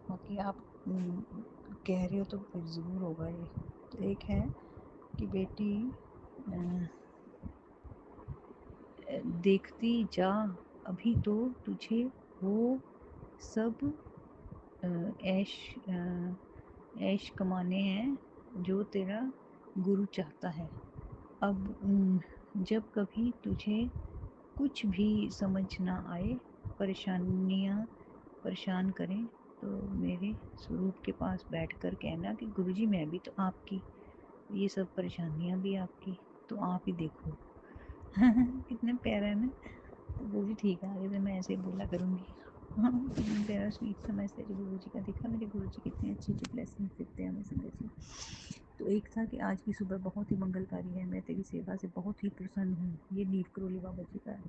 बाकी आप कह रहे हो तो फिर ज़रूर होगा ये। तो एक है कि बेटी, देखती जा, अभी तो तुझे वो सब ऐश ऐश कमाने हैं जो तेरा गुरु चाहता है। अब जब कभी तुझे कुछ भी समझ ना आए, परेशान करें, तो मेरे स्वरूप के पास बैठकर कहना कि गुरुजी मैं भी तो आपकी, ये सब परेशानियां भी आपकी, तो आप ही देखो। कितने प्यारा है ना। तो गुरुजी ठीक है, आगे से मैं ऐसे ही बोला करूँगी। हाँ, कितना प्यारा स्वीट सा मैसेज गुरुजी का। देखा मेरे गुरुजी कितने अच्छी अच्छी ब्लेसिंग्स देते हैं हमें संगत जी। तो एक था कि आज की सुबह बहुत ही मंगलकारी है, मैं तेरी सेवा से बहुत ही प्रसन्न हूँ। ये नील करोली बाबा जी का है।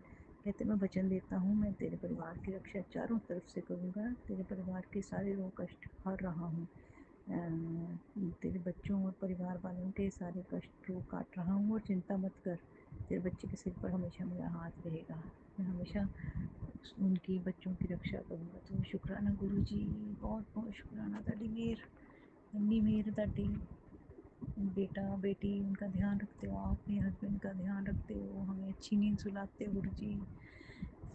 कहते मैं वचन देता हूँ, मैं तेरे परिवार की रक्षा चारों तरफ से करूँगा। तेरे परिवार के सारे रोग कष्ट हर रहा हूँ। तेरे बच्चों और परिवार वालों के सारे कष्ट रोग काट रहा हूँ। और चिंता मत कर, तेरे बच्चे के सिर पर हमेशा मेरा हाथ रहेगा। मैं हमेशा उनकी बच्चों की रक्षा करूँगा। तो शुक्राना गुरुजी, बहुत बहुत शुक्राना। ताड़ी मेर अन्नी मेर ताड़ी बेटा बेटी उनका ध्यान रखते हो, आप अपने हस्बैंड का ध्यान रखते हो, हमें अच्छी नींद सुलाते हो गुरुजी,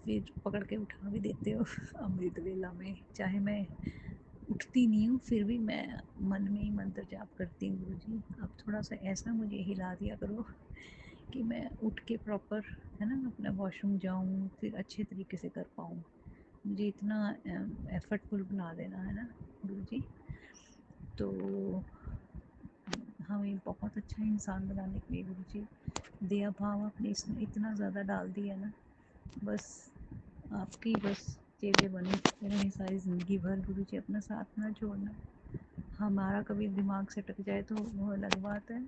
फिर पकड़ के उठा भी देते हो अमृत वेला में। चाहे मैं उठती नहीं हूँ फिर भी मैं मन में ही मंत्र जाप करती हूँ गुरुजी। अब थोड़ा सा ऐसा मुझे हिला दिया करो कि मैं उठ के प्रॉपर है ना अपना वॉशरूम जाऊँ, फिर अच्छे तरीके से कर पाऊँ। मुझे इतना एफर्टफुल बना देना है ना गुरुजी। तो हमें बहुत अच्छा इंसान बनाने के लिए गुरुजी दया भाव आपने इसमें इतना ज़्यादा डाल दिया ना, बस आपकी बस चेले बने रहनी सारी ज़िंदगी भर गुरुजी। अपना साथ ना छोड़ना। हमारा कभी दिमाग से टक जाए तो वो अलग बात है,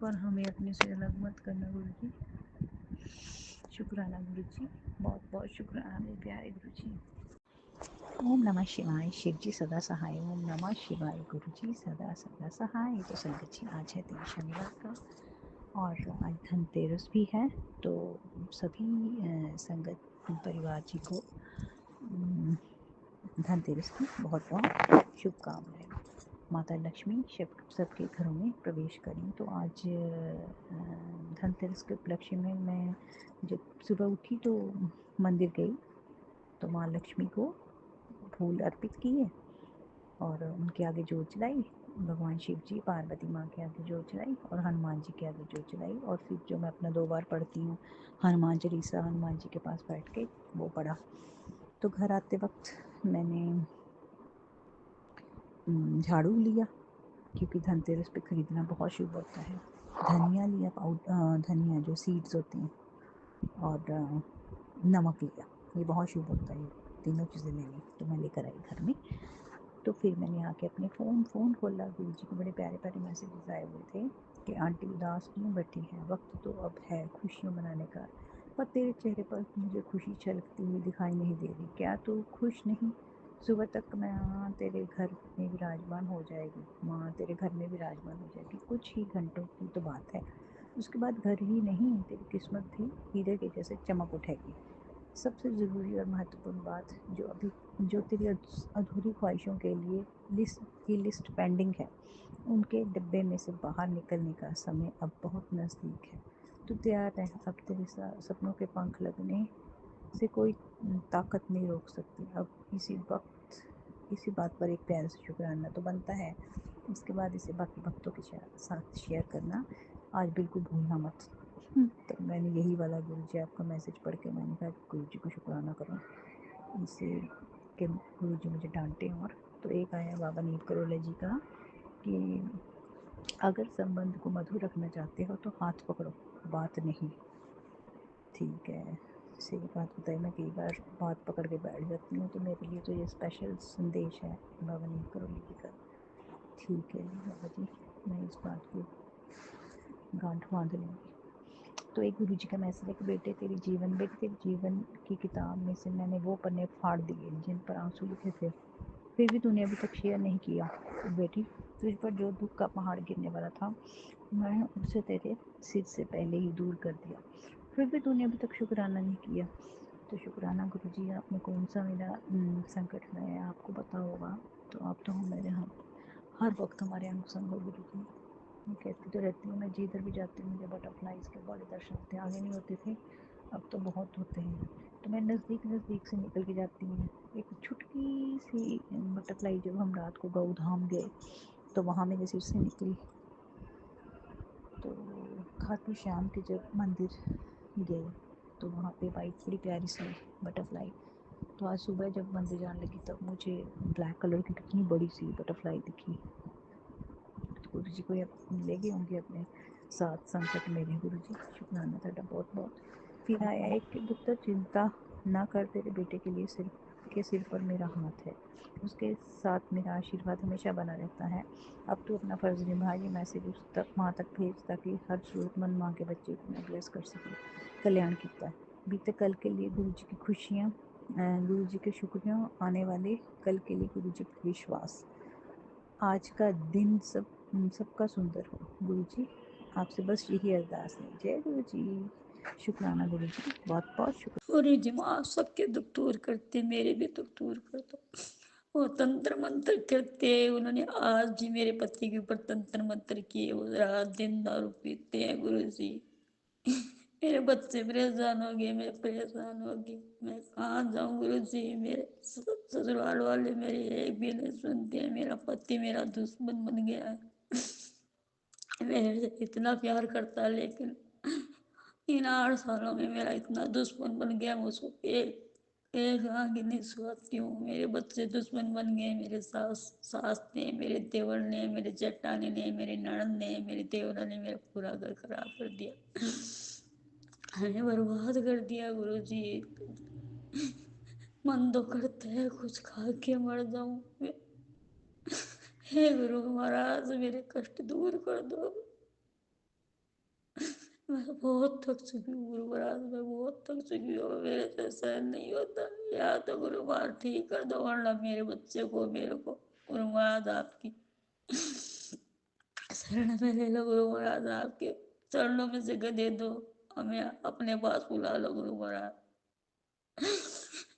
पर हमें अपने से अलग मत करना गुरुजी। शुक्राना गुरुजी, बहुत बहुत शुक्राना मेरे प्यारे गुरुजी। ओम नमः शिवाय, शिव जी सदा सहाय। ओम नमः शिवाय, गुरु जी सदा सदा सहाय। तो संगत जी आज है दिन शनिवार का और आज धनतेरस भी है। तो सभी संगत परिवार जी को धनतेरस की बहुत बहुत शुभकामनाएं। माता लक्ष्मी सबके घरों में प्रवेश करें। तो आज धनतेरस के उपलक्ष्य में मैं जब सुबह उठी तो मंदिर गई, तो माँ लक्ष्मी को फूल अर्पित किए और उनके आगे जोत जलाई। भगवान शिव जी, पार्वती माँ के आगे जोत जलाई और हनुमान जी के आगे जोत जलाई। और फिर जो मैं अपना 2 बार पढ़ती हूँ हनुमान चालीसा, हनुमान जी के पास बैठ के वो पढ़ा। तो घर आते वक्त मैंने झाड़ू लिया, क्योंकि धनतेरस पे ख़रीदना बहुत शुभ होता है। धनिया लिया, धनिया जो सीड्स होते हैं, और नमक लिया। ये बहुत शुभ होता है, ये तीनों चीज़ें लेनी। तो मैं लेकर आई घर में। तो फिर मैंने आके अपने फ़ोन खोला, गुरुजी के बड़े प्यारे प्यारे मैसेजेस आए हुए थे कि आंटी उदास क्यों बैठी है, वक्त तो अब है खुशियाँ मनाने का, पर तेरे चेहरे पर मुझे खुशी छलकती हुई दिखाई नहीं दे रही, क्या तू खुश नहीं? सुबह तक माँ तेरे घर में विराजमान हो जाएगी, माँ तेरे घर में विराजमान हो जाएगी, कुछ ही घंटों की तो बात है, उसके बाद घर ही नहीं तेरी किस्मत भी हीरे के जैसे चमक उठेगी। सबसे ज़रूरी और महत्वपूर्ण बात जो तेरी अधूरी ख्वाहिशों के लिए लिस्ट पेंडिंग है, उनके डिब्बे में से बाहर निकलने का समय अब बहुत नज़दीक है। तू तैयार रह, अब तेरे सपनों के पंख लगने से कोई ताकत नहीं रोक सकती। अब इसी बात पर एक प्यार से शुक्राना तो बनता है, इसके बाद इसे बाकी भक्तों के साथ शेयर करना आज बिल्कुल भूलना मत। तो मैंने यही वाला गुरुजी आपका मैसेज पढ़ के मैंने कहा गुरुजी को शुक्राना करूँ इससे कि गुरुजी मुझे डांटे। और तो एक आया बाबा नीम करोले जी का कि अगर संबंध को मधुर रखना चाहते हो तो हाथ पकड़ो, बात नहीं। ठीक है, सही बात बताई, मैं कई बार बात पकड़ के बैठ जाती हूँ, तो मेरे लिए तो ये स्पेशल संदेश है बाबा नीम करोली जी का। ठीक है बाबा जी, मैं इस बात को गांठ बांध लूँगी। तो एक गुरु जी का मैसेज है कि बेटे तेरे जीवन की किताब में से मैंने वो पन्ने फाड़ दिए जिन पर आंसू लिखे थे, फिर भी तूने अभी तक शेयर नहीं किया। बेटी, तुझ पर जो दुख का पहाड़ गिरने वाला था मैं उसे तेरे सिर से पहले ही दूर कर दिया, फिर भी तूने अभी तक शुक्राना नहीं किया। तो शुक्राना गुरु जी, आपने कौन सा मेरा संकट में आपको पता होगा, तो आप तो मेरे हर वक्त हमारे अंग संग हो गुरु जी। मैं कहती तो रहती हूँ, मैं जिधर भी जाती हूँ मुझे बटरफ्लाइज के बड़े दर्शन होते हैं, आगे नहीं होते थे, अब तो बहुत होते हैं। तो मैं नज़दीक से निकल के जाती हूँ। एक छुटकी सी बटरफ्लाई जब हम रात को गऊ धाम गए तो वहाँ मेरे सिर से निकली। तो खाटू श्याम के जब मंदिर गए तो वहाँ पे वाइट बड़ी प्यारी सी बटरफ्लाई, तो आज सुबह जब मंदिर जाने लगी तब मुझे ब्लैक कलर की कितनी बड़ी सी बटरफ्लाई दिखी। गुरु जी को ले गए होंगे अपने साथ संकट मेरे। गुरु जी शुक्राना तेरा बहुत बहुत। फिर आया एक कि पुत्र चिंता ना कर, तेरे बेटे के लिए सिर पर मेरा हाथ है, उसके साथ मेरा आशीर्वाद हमेशा बना रहता है। अब तू अपना फ़र्ज़ निभा, ये मैसेज उस तक माँ तक भेज ताकि हर ज़रूरतमंद माँ के बच्चे को मैं ब्लेस कर सकूँ। कल्याण किया बीते कल के लिए गुरु जी की खुशियाँ, गुरु जी के शुक्रिया, आने वाले कल के लिए गुरु जी पर विश्वास। आज का दिन सबका सुंदर हो। गुरु जी आपसे बस यही अरदास है। जय गुरु जी। शुक्राना गुरु जी, बहुत बहुत शुक्रिया। और जी माँ सबके दुख दूर करते, मेरे भी दुख दूर कर दो। वो तंत्र मंत्र करते हैं, उन्होंने आज भी मेरे पति के ऊपर तंत्र मंत्र किए, वो रात दिन दारू पीते हैं गुरु जी। मेरे बच्चे परेशान हो गए, मैं परेशान हो गई, मैं कहाँ जाऊँ गुरु जी। मेरे ससुराल वाले मेरी एक भी नहीं सुनते हैं, मेरा पति मेरा दुश्मन बन गया है। मेरे से इतना प्यार करता है लेकिन इन 8 सालों में मेरा इतना दुश्मन बन गया, मुझको एक आँख नहीं सुहाती हूँ। मेरे बच्चे दुश्मन बन गए, मेरे सास ने, मेरे देवर ने, मेरे जेठानी ने, मेरी ननद ने, मेरे देवरा ने मेरा पूरा घर खराब कर दिया, हमें बर्बाद कर दिया गुरु जी। मन तो करता है कुछ खा के मर जाऊं मैं। हे गुरु महाराज मेरे कष्ट दूर कर दो। मैं बहुत थक चुकी हूँ गुरु महाराज, मैं बहुत थक चुकी हूँ, मेरे से सहन नहीं होता। या तो गुरु महाराज ठीक कर दो, वरना मेरे बच्चे को मेरे को गुरु महाराज आपकी शरण में ले लो। गुरु महाराज आपके चरणों में जगह दे दो, हमें अपने पास बुला लो गुरु महाराज।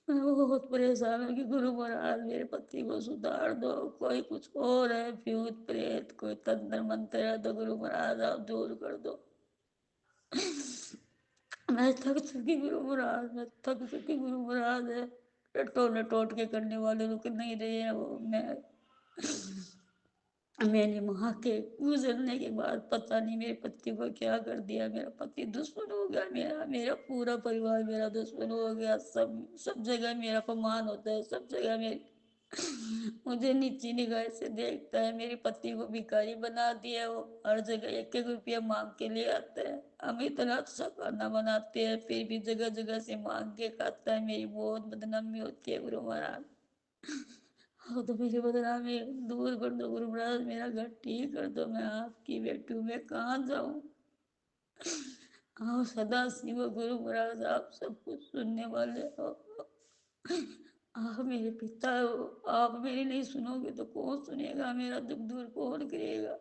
मैं बहुत परेशान हूँ कि गुरु महाराज मेरे पति को सुधार दो। कोई कुछ और है, भूत प्रेत कोई तंत्र मंत्र है तो गुरु महाराज आप दूर कर दो। मैं थक चुकी गुरु महाराज, मैं थक चुकी गुरु महाराज है। टोने टोटके करने वाले रुक नहीं रहे हैं। वो मैंने वहां के गुजरने के बाद पता नहीं मेरे पति को क्या कर दिया, मेरा पति दुश्मन हो गया, मेरा पूरा परिवार मेरा दुश्मन हो गया। सब जगह मेरा अपमान होता है, सब जगह मेरी मुझे नीची निगाह से देखता है। मेरे पति को भिखारी बना दिया, वो हर जगह एक एक रुपया मांग के लिए आता है। हम इतना अच्छा खाना बनाते हैं फिर भी जगह जगह से मांग के खाता है, मेरी बहुत बदनामी होती है गुरु महाराज। हाँ तो मेरी बदनामी दूर कर दो गुरु महाराज, मेरा घर ठीक कर दो, मैं आपकी बेटी हूँ, मैं कहाँ जाऊँ। हाँ सदा शिव गुरु महाराज, आप सब कुछ सुनने वाले हो, आप मेरे पिता हो, आप मेरी नहीं सुनोगे तो कौन सुनेगा, मेरा दुख दूर कौन करेगा।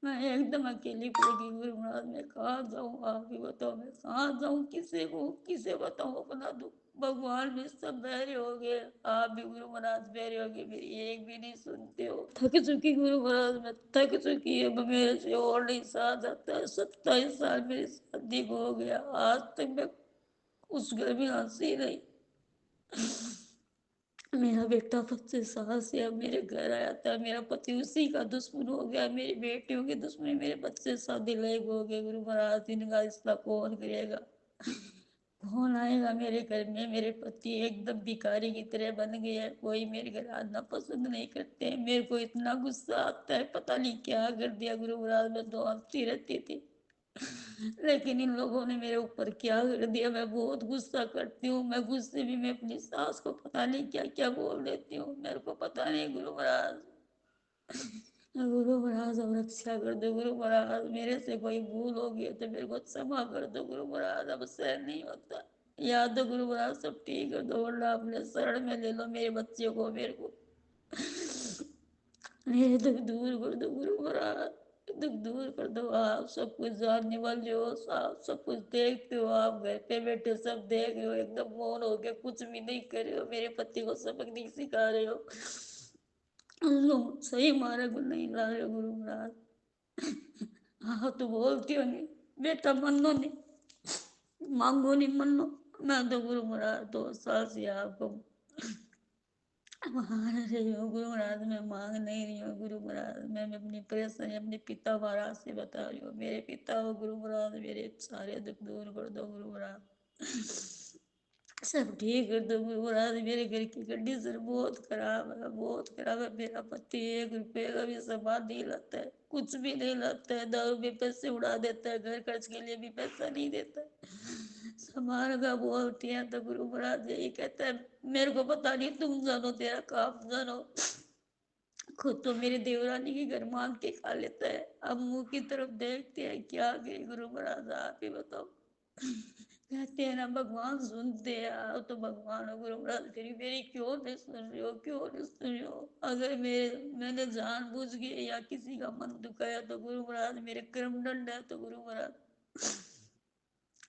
मैं एकदम अकेली पड़ गई गुरु महाराज, मैं कहाँ जाऊँ, आप ही बताओ, मैं कहाँ जाऊँ, किसे को किसे बताऊँ अपना दुख। भगवान भी सब बहरे हो गए, आप भी गुरु महाराज बहरे हो गए, मेरी एक भी नहीं सुनते हो। थक चुकी गुरु महाराज, मैं थक चुकी है, अब मेरे से और नहीं सहा जाता है। 27 साल मेरी शादी को हो गया, आज तक मैं उस घर में हंसी नहीं। मेरा बेटा 25 साल से अब मेरे घर आया था, मेरा पति उसी का दुश्मन हो गया, मेरी बेटियों की दुश्मनी, मेरे बच्चे शादी लायक हो गए गुरु महाराज, इनका रिश्ता कौन करेगा, कौन आएगा मेरे घर में। मेरे पति एकदम भिखारी की तरह बन गए हैं, कोई मेरे घर आना पसंद नहीं करते हैं। मेरे को इतना गुस्सा आता है, पता नहीं क्या कर दिया गुरु महाराज, मैं तो हंसती रहती थी, लेकिन इन लोगों ने मेरे ऊपर क्या कर दिया। मैं बहुत गुस्सा करती हूँ, मैं गुस्से में मैं अपनी सास को पता नहीं क्या क्या बोल देती हूँ, मेरे को पता नहीं गुरु महाराज। गुरु महाराज अब रक्षा कर दो गुरु महाराज, मेरे से कोई भूल हो गई तो मेरे को क्षमा कर दो गुरु महाराज, अब सहन नहीं होता। याद दो गुरु महाराज, सब ठीक कर दो, वरना अपने शरण में ले लो मेरे बच्चे को, मेरे को मेरे दुख दूर कर दो गुरु महाराज, दुख दूर कर दो। आप सब कुछ जानने वाले हो, आप सब कुछ देखते हो, आप घर पे बैठे सब देख रहे हो, एकदम मौन हो गए, कुछ भी नहीं कर रहे हो, मेरे पति को सबक नहीं सिखा रहे हो, तुम सही मार्ग में नहीं ला रहे हो गुरु महाराज। हाँ तो बोलती हो नहीं, बेटा मनो नहीं, मांगो नहीं मनो। मैं तो गुरु महाराज 2 साल से आपको मान रही हूँ गुरु महाराज, मैं मांग नहीं रही हूँ गुरु महाराज, मैं अपनी परेशानी अपने पिता महाराज से बता रही हूँ। मेरे पिता हो गुरु महाराज, मेरे सारे दुख दूर कर दो गुरु महाराज, सब ठीक कर दो गुरु महाराज। मेरे घर की कंडीशन बहुत खराब है, बहुत खराब है। मेरा पति 1 रुपये का भी सामान नहीं लाता है, कुछ भी नहीं लाता है, दारू में पैसे उड़ा देता है, घर खर्च के लिए भी पैसा नहीं देता है। सामान का बोलती है तो गुरु महाराज यही कहता है, मेरे को पता नहीं, तुम जानो, तेरा काम जानो। खुद तो मेरे देवरानी के घर मांग के खा लेता है, अब मुंह की तरफ देखते हैं क्या करे गुरु महाराज, आप ही बताओ। कहते हैं ना भगवान सुनते हैं, आप तो भगवान हो गुरु महाराज, फिर मेरी क्यों नहीं सुन रहे हो, क्यों नहीं सुन रहे हो। अगर मैंने जानबूझ के या किसी का मन दुखाया तो गुरु महाराज मेरे कर्म दंड है, तो गुरु महाराज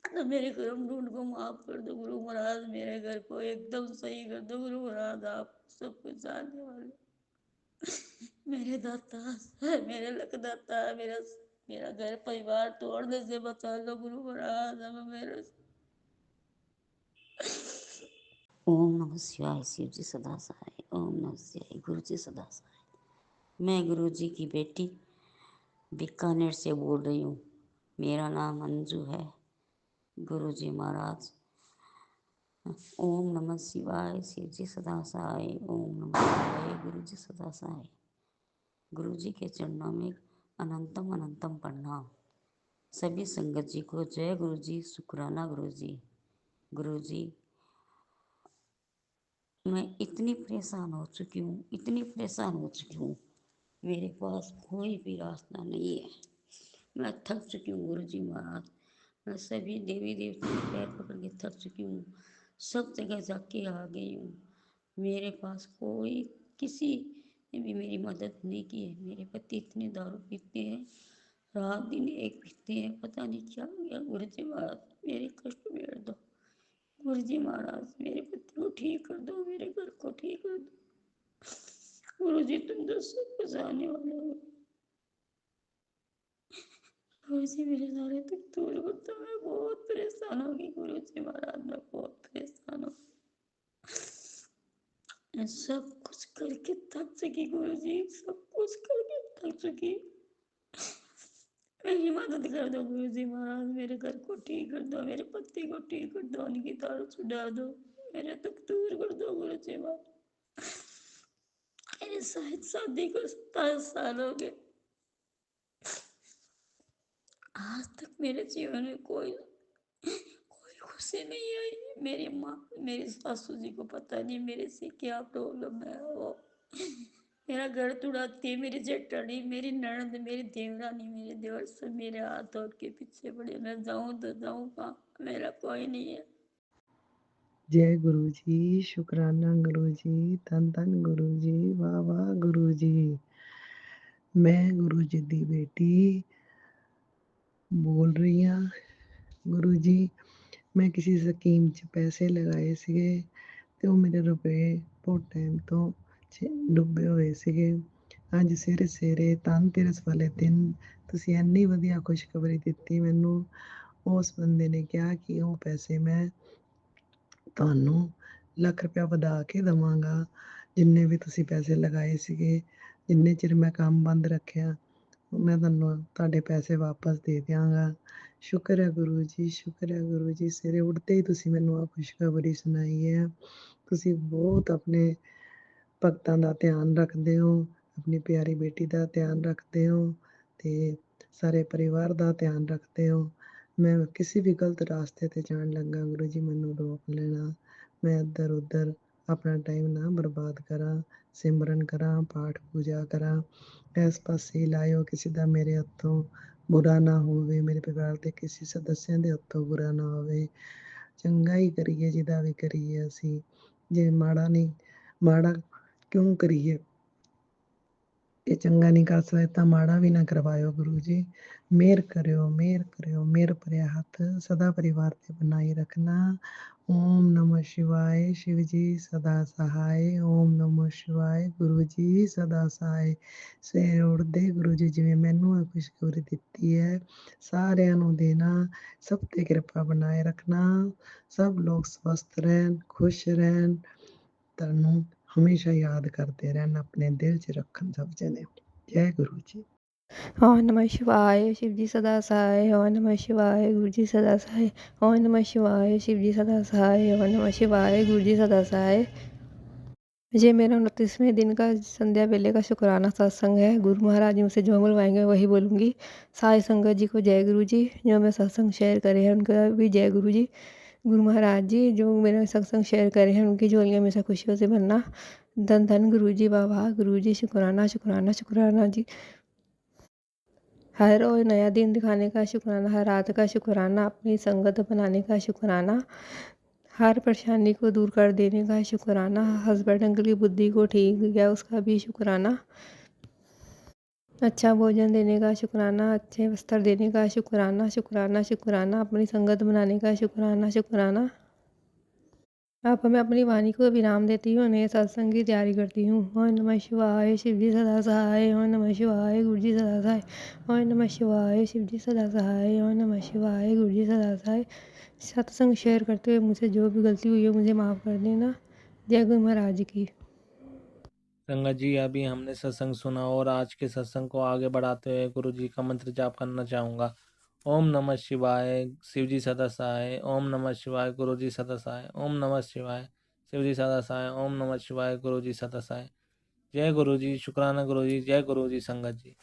तो मेरे कर्म ढूंढ को माफ कर दो गुरु महाराज, मेरे घर को एकदम सही कर दो गुरु महाराज, आप सब कुछ जानने वाले। मेरे दाता मेरे लक दाता, मेरा मेरा घर परिवार तोड़ने से बचा लो गुरु महाराज, अब मेरे ओम नमः शिवाय। शिव जी सदा सहाय। ओम नमः शिवाय। गुरु जी सदा सहाय। मैं गुरु जी की बेटी बीकानेर से बोल रही हूँ। मेरा नाम अंजू है। गुरु जी महाराज ओम नमः शिवाय। शिव जी सदा सहाय। ओम नमः शिवाय। गुरु जी सदा सहाय। गुरु जी के चरणों में अनंतम अनंतम प्रणाम। सभी संगत जी को जय गुरु जी, शुक्राना गुरु जी। गुरु जी मैं इतनी परेशान हो चुकी हूँ, इतनी परेशान हो चुकी हूँ, मेरे पास कोई भी रास्ता नहीं है। मैं थक चुकी हूँ गुरु जी महाराज, मैं सभी देवी देवताओं के पैर पकड़ के थक चुकी हूँ, सब जगह जाके आ गई हूँ। मेरे पास कोई किसी ने भी मेरी मदद नहीं की है। मेरे पति इतने दारू पीते हैं, रात दिन एक पीते हैं, पता नहीं क्या हो गया। गुरु जी महाराज मेरे कष्ट मेर दो। गुरु जी महाराज मेरे पति को ठीक कर दो, मेरे घर को ठीक कर दो। गुरु जी तुम तो सब कुछ आने वाले हो। गुरु जी मेरे सारे दुख दूर कर दो, मैं बहुत परेशान हो गई गुरु जी महाराज, मैं बहुत परेशान हूँ। मैं सब कुछ करके थक चुकी गुरु जी, सब कुछ करके थक चुकी। मेरी मदद कर दो गुरु जी महाराज, मेरे घर को ठीक कर दो, मेरे पति को ठीक कर दो, उनकी दारू छुड़ा दो, मेरे दुख दूर कर दो गुरु जी महाराज। मेरे शायद शादी को 27 साल हो गए, आज आज तक मेरे जीवन में कोई कोई खुशी नहीं आई। मेरी माँ, मेरी सासू जी को पता नहीं मेरे से क्या प्रॉब्लम है। वो मेरा घर तुड़ाती है, मेरी जेठानी, मेरी ननद, मेरी देवरानी, मेरे देवर सब मेरे हाथ धो के पीछे पड़े। मैं जाऊं तो जाऊं कहाँ, मेरा कोई नहीं है। जय गुरु जी, शुक्राना गुरु जी, धन धन गुरु जी, वाह वाह गुरु जी। मैं गुरु जी दी बेटी बोल रही हाँ। गुरु जी, मैं किसी ਸਕੀਮ 'ਚ ਪੈਸੇ ਲਗਾਏ ਸੀਗੇ ਤੇ ਉਹ ਮੇਰੇ ਰੁਪਏ ਬਹੁਤ ਟਾਈਮ ਤੋਂ ਡੁੱਬੇ ਹੋਏ ਸੀਗੇ। ਅੱਜ ਸਵੇਰੇ ਸਵੇਰੇ ਧਨਤੇਰਸ ਵਾਲੇ ਦਿਨ ਤੁਸੀਂ ਇੰਨੀ ਵਧੀਆ ਖੁਸ਼ਖਬਰੀ ਦਿੱਤੀ ਮੈਨੂੰ। ਉਸ ਬੰਦੇ ਨੇ ਕਿਹਾ ਕਿ ਉਹ ਪੈਸੇ ਮੈਂ ਤੁਹਾਨੂੰ ਲੱਖ ਰੁਪਇਆ ਵਧਾ ਕੇ ਦੇਵਾਂਗਾ। ਜਿੰਨੇ ਵੀ ਤੁਸੀਂ ਪੈਸੇ ਲਗਾਏ ਸੀਗੇ, ਜਿੰਨੇ ਚਿਰ ਮੈਂ ਕੰਮ ਬੰਦ ਰੱਖਿਆ, ਮੈਂ ਤੁਹਾਨੂੰ ਤੁਹਾਡੇ ਪੈਸੇ ਵਾਪਸ ਦੇ ਦਿਆਂਗਾ। ਸ਼ੁਕਰ ਹੈ ਗੁਰੂ ਜੀ, ਸ਼ੁਕਰ ਹੈ ਗੁਰੂ ਜੀ। ਸਵੇਰੇ ਉੱਠਦੇ ਹੀ ਤੁਸੀਂ ਮੈਨੂੰ ਆਹ ਖੁਸ਼ਖਬਰੀ ਸੁਣਾਈ ਹੈ। ਤੁਸੀਂ ਬਹੁਤ ਆਪਣੇ ਭਗਤਾਂ ਦਾ ਧਿਆਨ ਰੱਖਦੇ ਹੋ, ਆਪਣੀ ਪਿਆਰੀ ਬੇਟੀ ਦਾ ਧਿਆਨ ਰੱਖਦੇ ਹੋ ਅਤੇ ਸਾਰੇ ਪਰਿਵਾਰ ਦਾ ਧਿਆਨ ਰੱਖਦੇ ਹੋ। ਮੈਂ ਕਿਸੇ ਵੀ ਗਲਤ ਰਾਸਤੇ 'ਤੇ ਜਾਣ ਲੱਗਾ ਗੁਰੂ ਜੀ ਮੈਨੂੰ ਰੋਕ ਲੈਣਾ। ਮੈਂ ਇੱਧਰ ਉੱਧਰ ਆਪਣਾ ਟਾਈਮ ਨਾ ਬਰਬਾਦ ਕਰਾਂ, ਸਿਮਰਨ ਕਰਾਂ, ਪਾਠ ਪੂਜਾ ਕਰਾਂ। ਇਸ ਪਾਸੇ ਹੀ ਲਾਇਓ, ਕਿਸੇ ਦਾ ਮੇਰੇ ਹੱਥੋਂ ਬੁਰਾ ਨਾ ਹੋਵੇ, ਮੇਰੇ ਪਰਿਵਾਰ ਦੇ ਕਿਸੇ ਸਦੱਸਿਆਂ ਦੇ ਹੱਥੋਂ ਬੁਰਾ ਨਾ ਹੋਵੇ। ਚੰਗਾ ਹੀ ਕਰੀਏ ਜਿਹਦਾ ਵੀ ਕਰੀਏ ਅਸੀਂ, ਜੇ ਮਾੜਾ ਨਹੀਂ, ਮਾੜਾ ਕਿਉਂ ਕਰੀਏ। ਇਹ ਚੰਗਾ ਨਹੀਂ ਕਰ ਸਕਦੇ ਤਾਂ ਮਾੜਾ ਵੀ ਨਾ ਕਰਵਾਇਓ ਗੁਰੂ ਜੀ। ਮਿਹਰ ਕਰਿਓ, ਮਿਹਰ ਕਰਿਓ, ਮਿਹਰ ਭਰਿਆ ਹੱਥ ਸਦਾ ਪਰਿਵਾਰ 'ਤੇ ਬਣਾਈ ਰੱਖਣਾ। ਓਮ ਨਮः शिवाय, शिव जी सदा सहाय। ਓਮ ਨਮः शिवाय, ਗੁਰੂ ਜੀ ਸਦਾ ਸਹਾय। ਸਵੇਰੇ ਉੱਠਦੇ ਗੁਰੂ ਜੀ ਜਿਵੇਂ ਮੈਨੂੰ ਇਹ ਖੁਸ਼ਖਬਰੀ ਦਿੱਤੀ ਹੈ, ਸਾਰਿਆਂ ਨੂੰ ਦੇਣਾ, ਸਭ 'ਤੇ ਕਿਰਪਾ ਬਣਾਏ ਰੱਖਣਾ। ਸਭ ਲੋਕ ਸਵਸਥ ਰਹਿਣ, ਖੁਸ਼ ਰਹਿਣ, ਤੁਹਾਨੂੰ ਹਮੇਸ਼ਾ ਯਾਦ ਕਰਦੇ ਰਹਿਣ, ਆਪਣੇ ਦਿਲ 'ਚ ਰੱਖਣ ਸਭ ਜਣੇ। ਜੈ ਗੁਰੂ ਜੀ। ओम नमः शिवाय, शिव जी सदा सहाय। ओम नमः शिवाय, गुरु जी सदा सहाय। ओम नमः शिवाय, शिव जी सदा सहाय। ओम नमः शिवाय, गुरु जी सदा सहाय। ये मेरा 29वें दिन का संध्या वेले का शुक्राना सत्संग है। गुरु महाराज जी मुझसे जो बुलवाएंगे वही बोलूँगी। सारी संगत जी को जय गुरु जी। जो मैं सत्संग शेयर करे हैं उनका भी जय गुरु जी। गुरु महाराज जी जो मेरा सत्संग शेयर करे हैं उनकी झोलियाँ हमेशा खुशियों से भरना। धन धन गुरु जी, वाह वाह गुरु जी, शुक्राना शुक्राना शुक्राना जी। हर रोज़ नया दिन दिखाने का शुक्राना, हर रात का शुक्राना, अपनी संगत बनाने का शुक्राना, हर परेशानी को दूर कर देने का शुक्राना, हस्बैंड की बुद्धि को ठीक किया उसका भी शुक्राना, अच्छा भोजन देने का शुक्राना, अच्छे वस्त्र देने का शुक्राना, शुक्राना शुक्राना, अपनी संगत बनाने का शुक्राना शुक्राना। अब मैं अपनी वाणी को विराम देती हूँ, नए सत्संग की तैयारी करती हूँ। ओम नमः शिवाय, शिव जी सदा सहाय। ओम नमः शिवाय, गुरु जी सदा सहाय। ओम नमः शिवाय, शिव जी सदा सहाय। ओम नमः शिवाय, गुरु जी सदा सहाय। सत्संग शेयर करते हुए मुझसे जो भी गलती हुई है मुझे माफ़ कर देना। जय गुरु महाराज की। संगत जी, अभी हमने सत्संग सुना और आज के सत्संग को आगे बढ़ाते हुए गुरु जी का मंत्र जाप करना चाहूँगा। ओम नमः शिवाय, शिव जी सदा सहाय। ओम नमः शिवाय, गुरु जी सदा सहाय। ओम नमः शिवाय, शिव जी सदा सहाय। ओम नमः शिवाय, गुरु जी सदा सहाय। जय गुरु जी, शुक्राना गुरु जी, जय गुरु जी संगत जी।